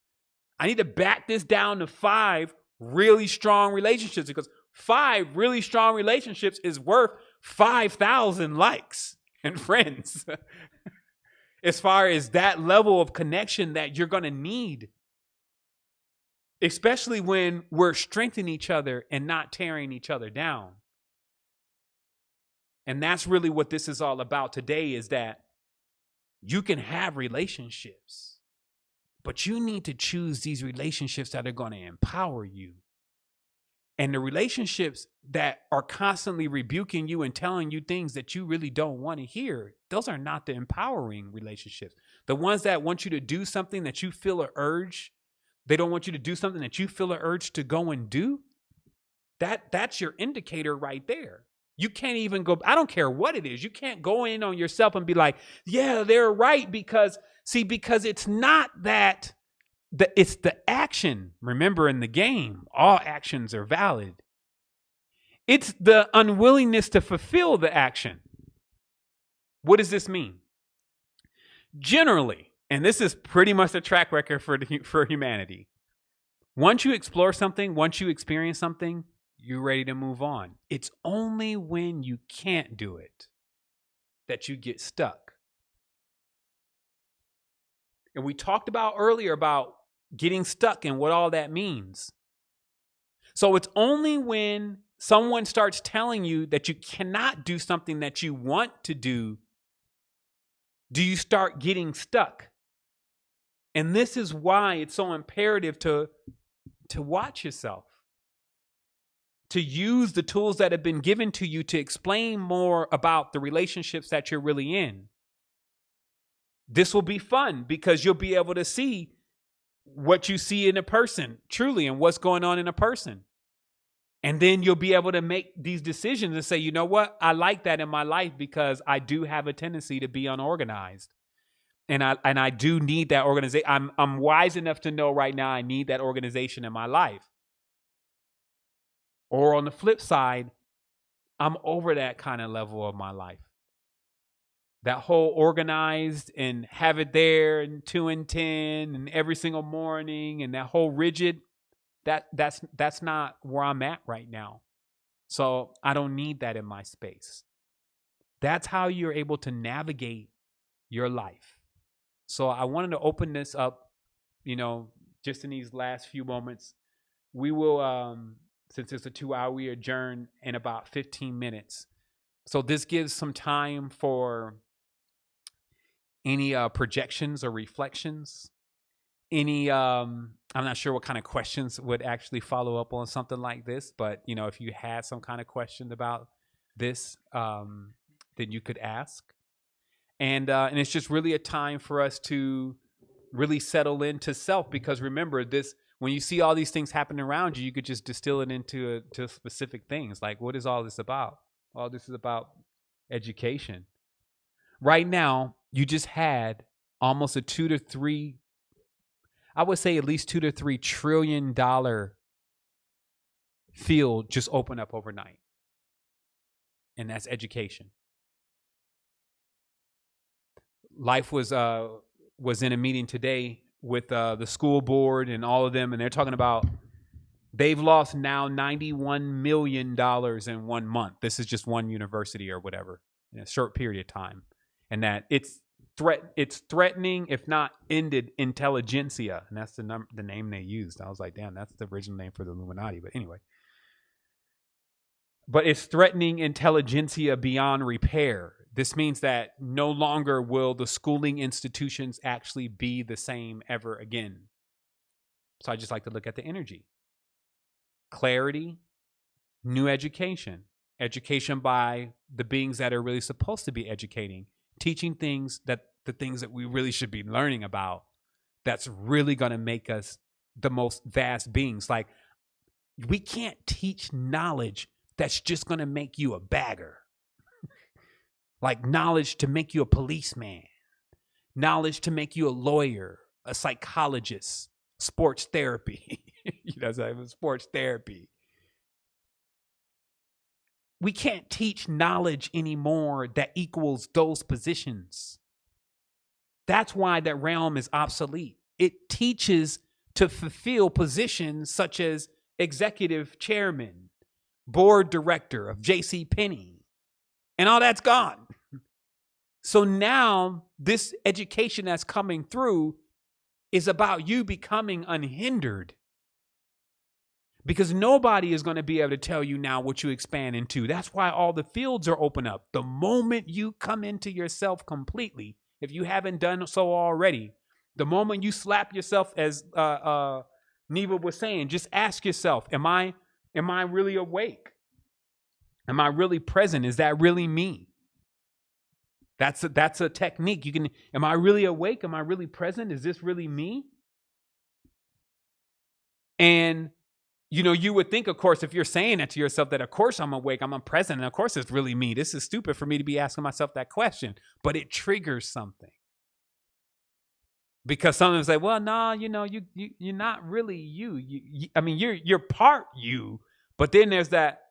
I need to back this down to 5 really strong relationships, because 5 really strong relationships is worth 5,000 likes and friends. As far as that level of connection that you're going to need. especially when we're strengthening each other and not tearing each other down. And that's really what this is all about today, is that you can have relationships, but you need to choose these relationships that are going to empower you. And the relationships that are constantly rebuking you and telling you things that you really don't want to hear, those are not the empowering relationships. The ones that want you to do something that you feel an urge, they don't want you to do something that you feel an urge to go and do. That's your indicator right there. You can't even go, I don't care what it is. You can't go in on yourself and be like, yeah, they're right, because it's not that. It's the action. Remember, in the game, all actions are valid. It's the unwillingness to fulfill the action. What does this mean? Generally, and this is pretty much the track record for humanity, once you explore something, once you experience something, you're ready to move on. It's only when you can't do it that you get stuck. And we talked about earlier about getting stuck and what all that means. So it's only when someone starts telling you that you cannot do something that you want to do you start getting stuck. And this is why it's so imperative to watch yourself, to use the tools that have been given to you to explain more about the relationships that you're really in. This will be fun because you'll be able to see what you see in a person truly and what's going on in a person. And then you'll be able to make these decisions and say, you know what? I like that in my life because I do have a tendency to be unorganized. And I do need that organization. I'm wise enough to know right now I need that organization in my life. Or on the flip side, I'm over that kind of level of my life. That whole organized and have it there and 2 and 10 and every single morning and that whole rigid, that's not where I'm at right now. So I don't need that in my space. That's how you're able to navigate your life. So I wanted to open this up, just in these last few moments. We will, since it's a 2-hour, we adjourn in about 15 minutes. So this gives some time for any projections or reflections. Any, I'm not sure what kind of questions would actually follow up on something like this, but if you had some kind of question about this, then you could ask. And it's just really a time for us to really settle into self, because remember this, when you see all these things happening around you, you could just distill it into to specific things. Like, what is all this about? All this is about education. Right now, you just had almost a 2 to 3, I would say at least $2 to $3 trillion field just open up overnight. And that's education. Life was in a meeting today with the school board and all of them, and they're talking about they've lost now $91 million in 1 month. This is just one university or whatever in a short period of time, and that it's threatening, if not ended, intelligentsia, and that's the name they used. I was like, damn, that's the original name for the Illuminati. But anyway, but it's threatening intelligentsia beyond repair. This means that no longer will the schooling institutions actually be the same ever again. So I just like to look at the energy. Clarity, new education by the beings that are really supposed to be educating, teaching the things that we really should be learning about, that's really going to make us the most vast beings. Like, we can't teach knowledge that's just going to make you a bagger. Like knowledge to make you a policeman, knowledge to make you a lawyer, a psychologist, sports therapy. Sports therapy. We can't teach knowledge anymore that equals those positions. That's why that realm is obsolete. It teaches to fulfill positions such as executive chairman, board director of JCPenney, and all that's gone. So now this education that's coming through is about you becoming unhindered. Because nobody is going to be able to tell you now what you expand into. That's why all the fields are open up. The moment you come into yourself completely, if you haven't done so already, the moment you slap yourself, as Neva was saying, just ask yourself, am I really awake? Am I really present? Is that really me? That's a technique. You can, am I really awake? Am I really present? Is this really me? And you would think, of course, if you're saying that to yourself, that of course I'm awake, I'm present, and of course it's really me. This is stupid for me to be asking myself that question, but it triggers something. Because some of them say, well, no, you're not really you. I mean, you're part you, but then there's that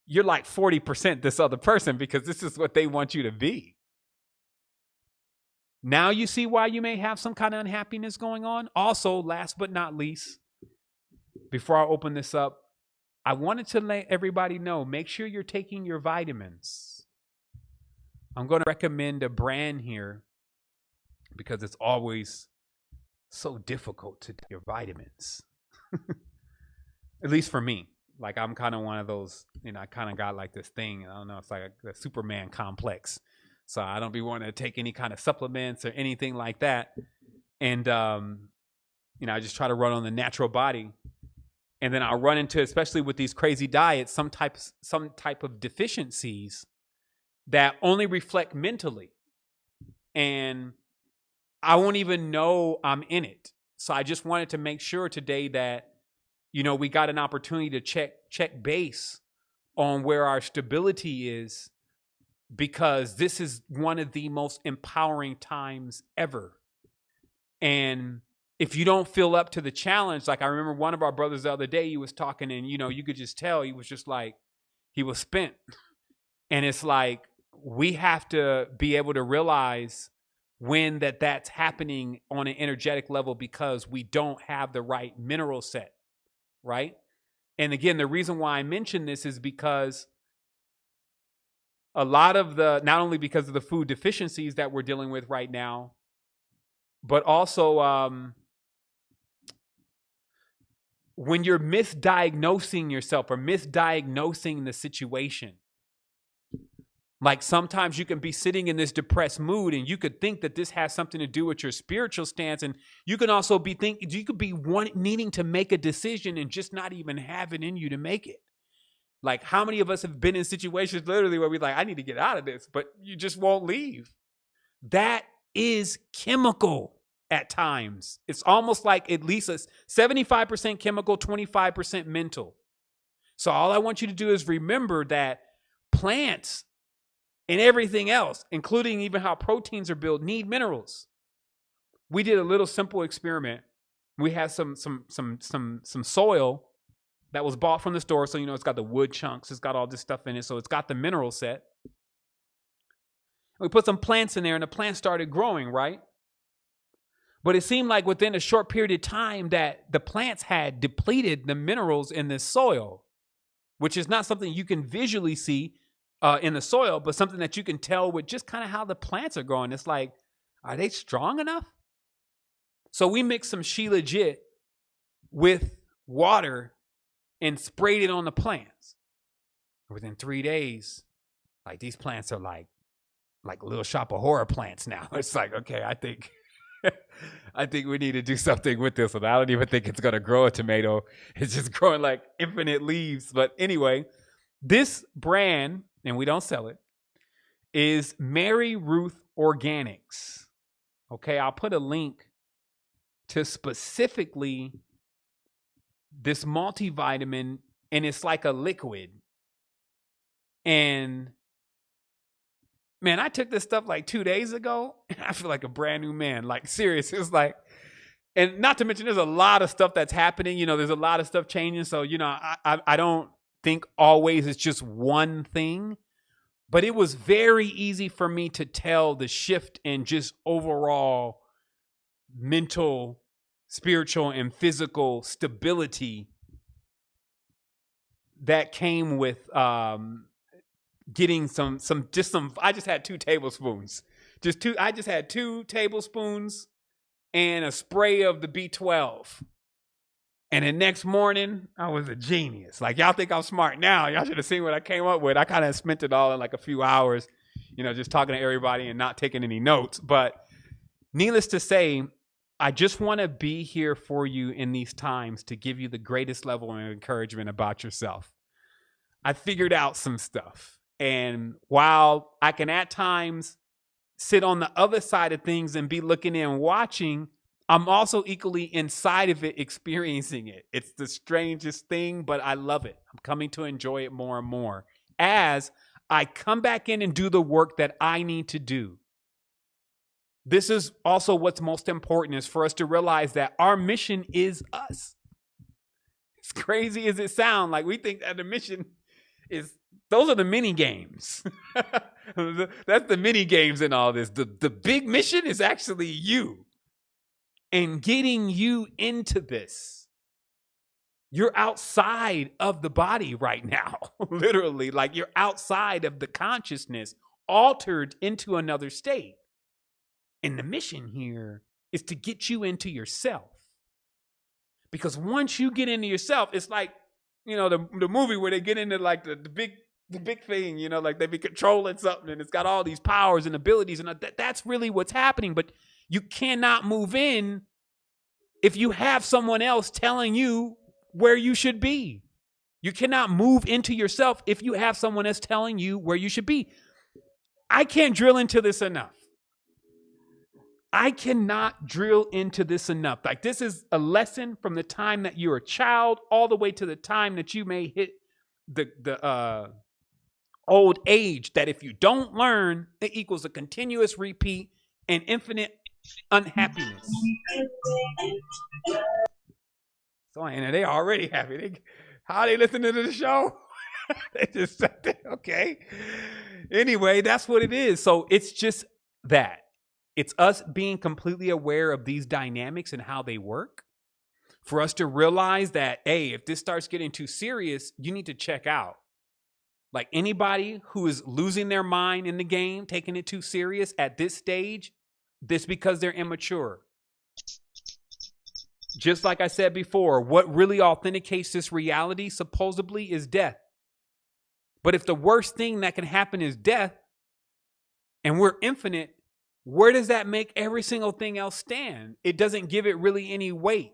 you're like 40% this other person because this is what they want you to be. Now you see why you may have some kind of unhappiness going on. Also, last but not least, before I open this up, I wanted to let everybody know, make sure you're taking your vitamins. I'm going to recommend a brand here because it's always so difficult to take your vitamins. At least for me. Like, I'm kind of one of those, I kind of got like this thing. I don't know. It's like a Superman complex. So I don't be wanting to take any kind of supplements or anything like that. And, I just try to run on the natural body. And then I'll run into, especially with these crazy diets, some type of deficiencies that only reflect mentally. And I won't even know I'm in it. So I just wanted to make sure today that, we got an opportunity to check base on where our stability is, because this is one of the most empowering times ever. And if you don't feel up to the challenge, like I remember one of our brothers the other day, he was talking and, you could just tell he was just like, he was spent. And it's like, we have to be able to realize when that's happening on an energetic level, because we don't have the right mineral set, right? And again, the reason why I mention this is because a lot of not only because of the food deficiencies that we're dealing with right now, but also when you're misdiagnosing yourself or misdiagnosing the situation. Like sometimes you can be sitting in this depressed mood and you could think that this has something to do with your spiritual stance. And you can also be thinking, you could be needing to make a decision and just not even have it in you to make it. Like how many of us have been in situations literally where we're like, I need to get out of this, but you just won't leave. That is chemical at times. It's almost like at least a 75% chemical, 25% mental. So all I want you to do is remember that plants and everything else, including even how proteins are built, need minerals. We did a little simple experiment. We had some soil that was bought from the store. So, it's got the wood chunks. It's got all this stuff in it. So it's got the mineral set. We put some plants in there and the plants started growing, right? But it seemed like within a short period of time that the plants had depleted the minerals in this soil, which is not something you can visually see in the soil, but something that you can tell with just kind of how the plants are growing. It's like, are they strong enough? So we mixed some Shilajit with water and sprayed it on the plants. Within 3 days, like these plants are like Little Shop of Horror plants now. It's like, okay, I think we need to do something with this one. I don't even think it's going to grow a tomato. It's just growing like infinite leaves. But anyway, this brand, and we don't sell it, is Mary Ruth Organics. Okay, I'll put a link to specifically this multivitamin, and it's like a liquid. And man, I took this stuff like 2 days ago, and I feel like a brand new man. Like, serious. It's like, and not to mention, there's a lot of stuff that's happening. There's a lot of stuff changing. So, I don't think always it's just one thing. But it was very easy for me to tell the shift in just overall mental, spiritual, and physical stability that came with getting some. I just had 2 tablespoons. I just had 2 tablespoons and a spray of the B12. And the next morning, I was a genius. Like, y'all think I'm smart now. Y'all should have seen what I came up with. I kind of spent it all in like a few hours, just talking to everybody and not taking any notes. But needless to say, I just want to be here for you in these times to give you the greatest level of encouragement about yourself. I figured out some stuff. And while I can at times sit on the other side of things and be looking in and watching, I'm also equally inside of it, experiencing it. It's the strangest thing, but I love it. I'm coming to enjoy it more and more as I come back in and do the work that I need to do. This is also what's most important, is for us to realize that our mission is us. As crazy as it sounds, like we think that the mission is, those are the mini games. That's the mini games in all this. The big mission is actually you. And getting you into this. You're outside of the body right now. Literally, like you're outside of the consciousness, altered into another state. And the mission here is to get you into yourself. Because once you get into yourself, it's like, the movie where they get into like the big thing, like they be controlling something and it's got all these powers and abilities. And that's really what's happening. But you cannot move in if you have someone else telling you where you should be. You cannot move into yourself if you have someone else telling you where you should be. I can't drill into this enough. I cannot drill into this enough. Like, this is a lesson from the time that you're a child all the way to the time that you may hit the old age, that if you don't learn, it equals a continuous repeat and infinite unhappiness. So, and they already happy. How are they listening to the show? They just said, okay. Anyway, that's what it is. So it's just that. It's us being completely aware of these dynamics and how they work, for us to realize that, hey, if this starts getting too serious, you need to check out. Like, anybody who is losing their mind in the game, taking it too serious at this stage, this because they're immature. Just like I said before, what really authenticates this reality supposedly is death. But if the worst thing that can happen is death, and we're infinite, where does that make every single thing else stand? It doesn't give it really any weight.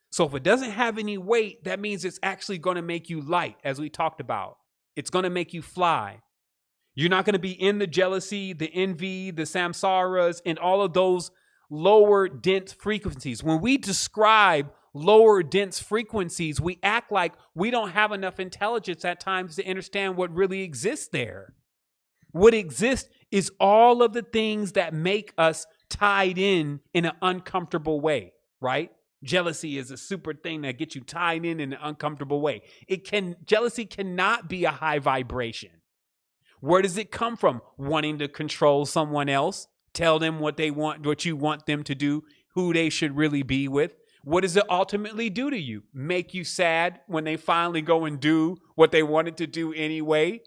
So if it doesn't have any weight, that means it's actually going to make you light, as we talked about. It's going to make you fly. You're not going to be in the jealousy, the envy, the samsaras, and all of those lower dense frequencies. When we describe lower dense frequencies, we act like we don't have enough intelligence at times to understand what really exists there. What exists is all of the things that make us tied in an uncomfortable way, right? Jealousy is a super thing that gets you tied in an uncomfortable way. Jealousy cannot be a high vibration. Where does it come from? Wanting to control someone else, tell them what they want, what you want them to do, who they should really be with. What does it ultimately do to you? Make you sad when they finally go and do what they wanted to do anyway?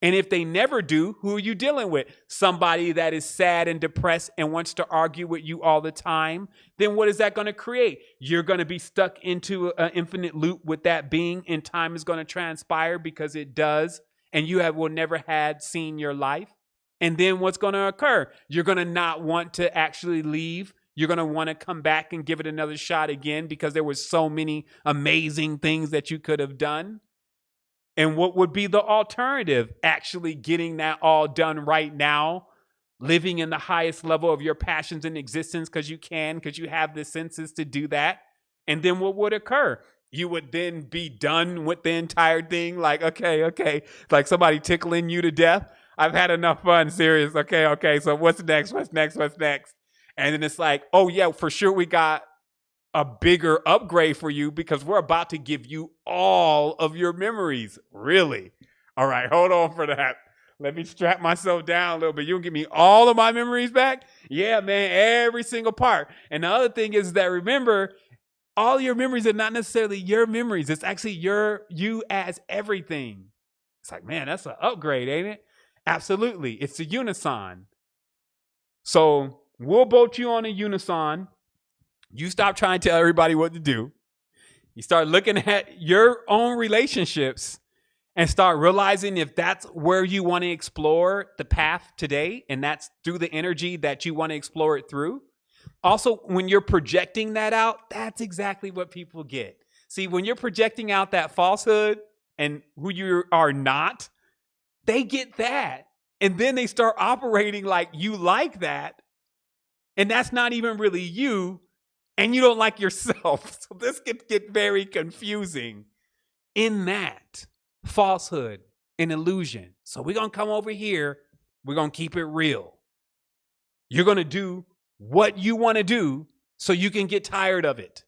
And if they never do, who are you dealing with? Somebody that is sad and depressed and wants to argue with you all the time. Then what is that going to create? You're going to be stuck into an infinite loop with that being, and time is going to transpire because it does. And you will never had seen your life. And then what's going to occur? You're going to not want to actually leave. You're going to want to come back and give it another shot again because there were so many amazing things that you could have done. And what would be the alternative? Actually getting that all done right now, living in the highest level of your passions in existence because you have the senses to do that. And then what would occur? You would then be done with the entire thing. Like, okay. Like somebody tickling you to death. I've had enough fun, serious. Okay. So what's next? And then it's like, oh yeah, for sure we got a bigger upgrade for you because we're about to give you all of your memories. Really? All right, hold on for that. Let me strap myself down a little bit. You'll give me all of my memories back? Yeah, man, every single part. And the other thing is that, remember, all your memories are not necessarily your memories. It's actually you as everything. It's like, man, that's an upgrade, ain't it? Absolutely. It's a unison. So we'll boat you on a unison. You stop trying to tell everybody what to do. You start looking at your own relationships and start realizing if that's where you want to explore the path today, and that's through the energy that you want to explore it through. Also, when you're projecting that out, that's exactly what people get. See, when you're projecting out that falsehood and who you are not, they get that. And then they start operating like you like that. And that's not even really you. And you don't like yourself. So this can get very confusing in that falsehood and illusion. So we're going to come over here. We're going to keep it real. You're going to do what you want to do so you can get tired of it.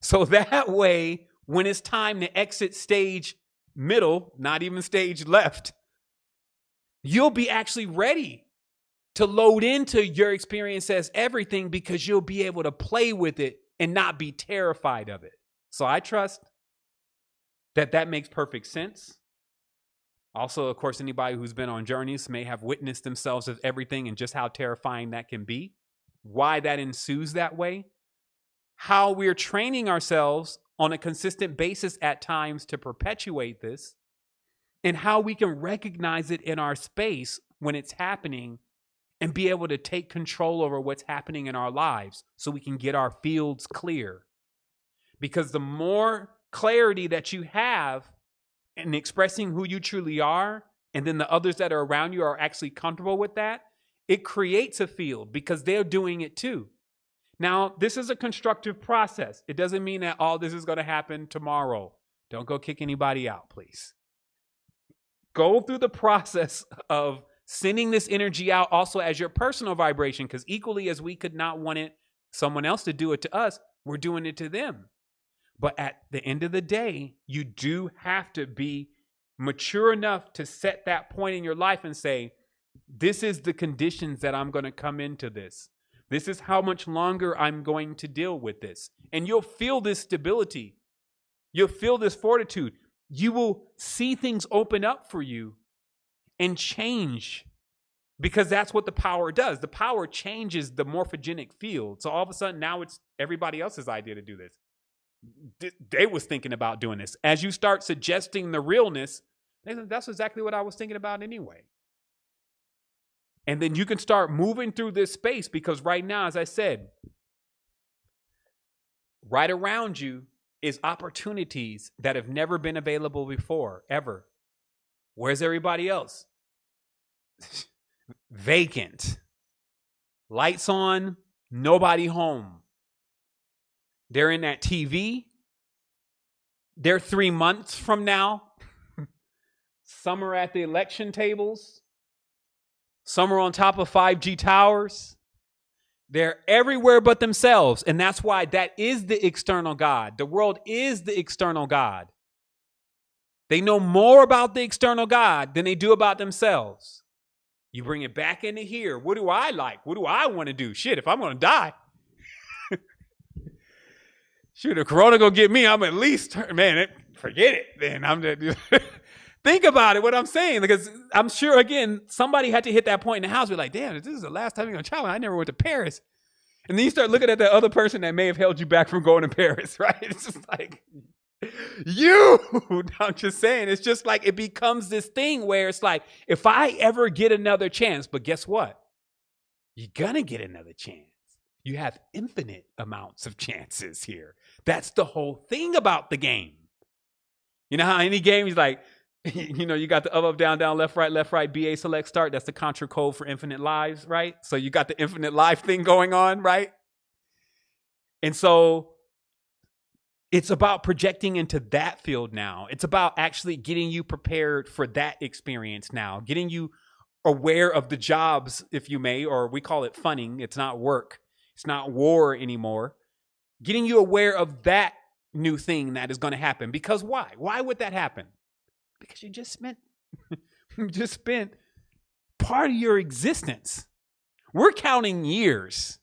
So that way, when it's time to exit stage middle, not even stage left, you'll be actually ready to load into your experience as everything because you'll be able to play with it and not be terrified of it. So I trust that makes perfect sense. Also, of course, anybody who's been on journeys may have witnessed themselves as everything and just how terrifying that can be. Why that ensues that way. How we're training ourselves on a consistent basis at times to perpetuate this. And how we can recognize it in our space when it's happening and be able to take control over what's happening in our lives so we can get our fields clear. Because the more clarity that you have in expressing who you truly are, and then the others that are around you are actually comfortable with that, it creates a field because they're doing it too. Now, this is a constructive process. It doesn't mean that all this is going to happen tomorrow. Don't go kick anybody out, please. Go through the process of sending this energy out also as your personal vibration, because equally as we could not want someone else to do it to us, we're doing it to them. But at the end of the day, you do have to be mature enough to set that point in your life and say, this is the conditions that I'm going to come into this. This is how much longer I'm going to deal with this. And you'll feel this stability. You'll feel this fortitude. You will see things open up for you and change, because that's what the power does. The power changes the morphogenic field. So all of a sudden now it's everybody else's idea to do this. They was thinking about doing this. As you start suggesting the realness, that's exactly what I was thinking about anyway. And then you can start moving through this space, because right now, as I said, right around you is opportunities that have never been available before, ever. Where's everybody else? Vacant. Lights on, nobody home. They're in that TV. They're 3 months from now. Some are at the election tables. Some are on top of 5G towers. They're everywhere but themselves. And that's why that is the external God. The world is the external God. They know more about the external God than they do about themselves. You bring it back into here. What do I like? What do I want to do? Shit, if I'm going to die. Shoot, if Corona go get me, I'm at least, forget it. Then I'm just, think about it, what I'm saying, because I'm sure, again, somebody had to hit that point in the house. Be like, damn, this is the last time you're going to travel. I never went to Paris. And then you start looking at the other person that may have held you back from going to Paris, right? It's just like, I'm just saying, it's just like it becomes this thing where it's like, if I ever get another chance, but guess what? You're going to get another chance. You have infinite amounts of chances here. That's the whole thing about the game. You know how any game is like, you got the up, down, left, right, BA, select, start. That's the contra code for infinite lives, right? So you got the infinite life thing going on, right? And so it's about projecting into that field now. It's about actually getting you prepared for that experience now, getting you aware of the jobs, if you may, or we call it funning. It's not work. It's not war anymore. Getting you aware of that new thing that is going to happen. Because why? Why would that happen? Because you just spent part of your existence. We're counting years.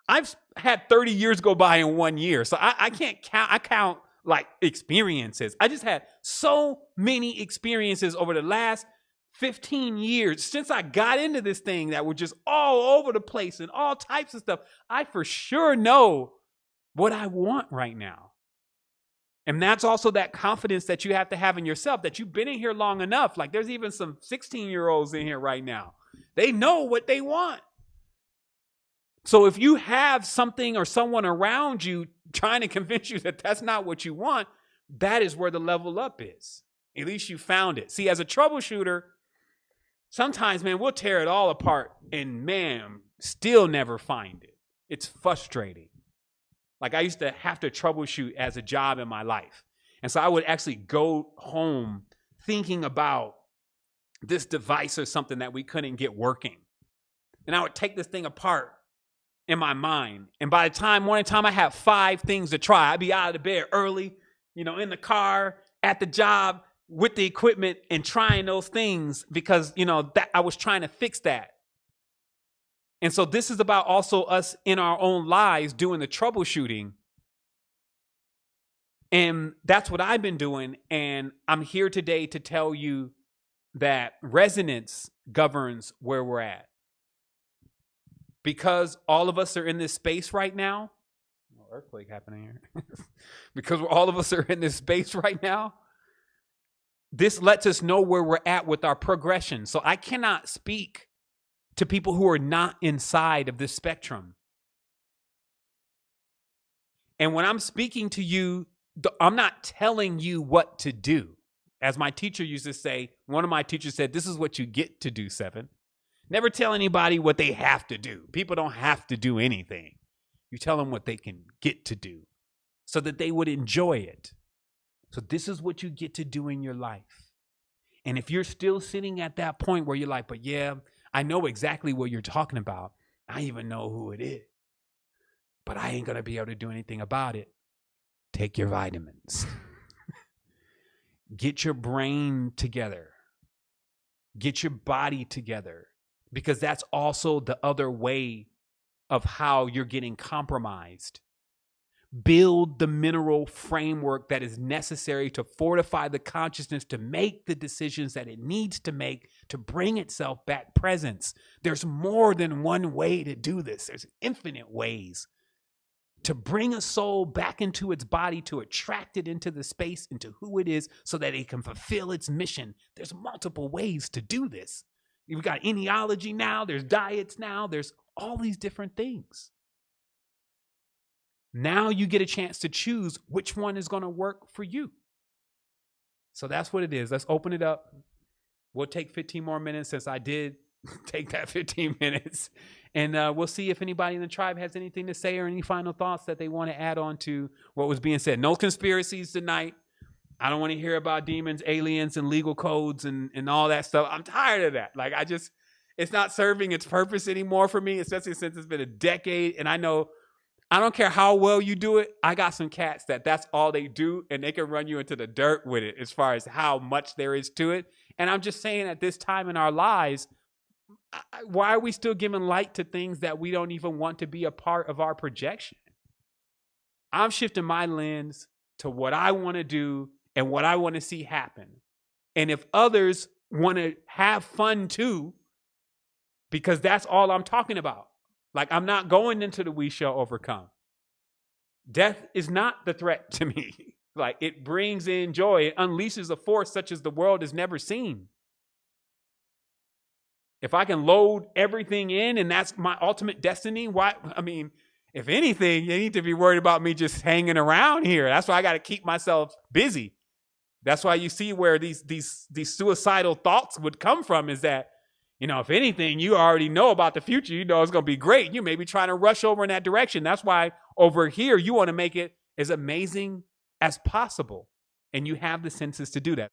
I've had 30 years go by in 1 year. So I can't count. I count like experiences. I just had so many experiences over the last 15 years since I got into this thing that were just all over the place and all types of stuff. I for sure know what I want right now. And that's also that confidence that you have to have in yourself, that you've been in here long enough. Like there's even some 16-year-olds in here right now. They know what they want. So if you have something or someone around you trying to convince you that that's not what you want, that is where the level up is. At least you found it. See, as a troubleshooter, sometimes, man, we'll tear it all apart and, man, still never find it. It's frustrating. Like I used to have to troubleshoot as a job in my life. And so I would actually go home thinking about this device or something that we couldn't get working. And I would take this thing apart in my mind. And by the time, morning time, I had 5 things to try. I'd be out of the bed early, in the car, at the job, with the equipment and trying those things because, that I was trying to fix that. And so this is about also us in our own lives doing the troubleshooting. And that's what I've been doing. And I'm here today to tell you that resonance governs where we're at. Because all of us are in this space right now. Earthquake happening here. Because all of us are in this space right now. This lets us know where we're at with our progression. So I cannot speak to people who are not inside of this spectrum. And when I'm speaking to you, I'm not telling you what to do. As my teacher used to say, one of my teachers said, this is what you get to do, 7. Never tell anybody what they have to do. People don't have to do anything. You tell them what they can get to do so that they would enjoy it. So this is what you get to do in your life. And if you're still sitting at that point where you're like, but yeah, I know exactly what you're talking about. I even know who it is. But I ain't going to be able to do anything about it. Take your vitamins. Get your brain together. Get your body together. Because that's also the other way of how you're getting compromised. Build the mineral framework that is necessary to fortify the consciousness to make the decisions that it needs to make to bring itself back presence. There's more than one way to do this. There's infinite ways to bring a soul back into its body, to attract it into the space, into who it is so that it can fulfill its mission. There's multiple ways to do this. We've got eniology now. There's diets now. There's all these different things. Now you get a chance to choose which one is going to work for you. So that's what it is. Let's open it up. We'll take 15 more minutes since I did take that 15 minutes. And we'll see if anybody in the tribe has anything to say or any final thoughts that they want to add on to what was being said. No conspiracies tonight. I don't want to hear about demons, aliens, and legal codes and all that stuff. I'm tired of that. Like, it's not serving its purpose anymore for me, especially since it's been a decade. And I know I don't care how well you do it. I got some cats that's all they do, and they can run you into the dirt with it as far as how much there is to it. And I'm just saying at this time in our lives, why are we still giving light to things that we don't even want to be a part of our projection? I'm shifting my lens to what I want to do and what I want to see happen. And if others want to have fun too, because that's all I'm talking about. Like, I'm not going into the we shall overcome. Death is not the threat to me. Like, it brings in joy. It unleashes a force such as the world has never seen. If I can load everything in and that's my ultimate destiny, why? I mean, if anything, you need to be worried about me just hanging around here. That's why I got to keep myself busy. That's why you see where these suicidal thoughts would come from, is that, if anything, you already know about the future. You know it's going to be great. You may be trying to rush over in that direction. That's why over here, you want to make it as amazing as possible. And you have the senses to do that.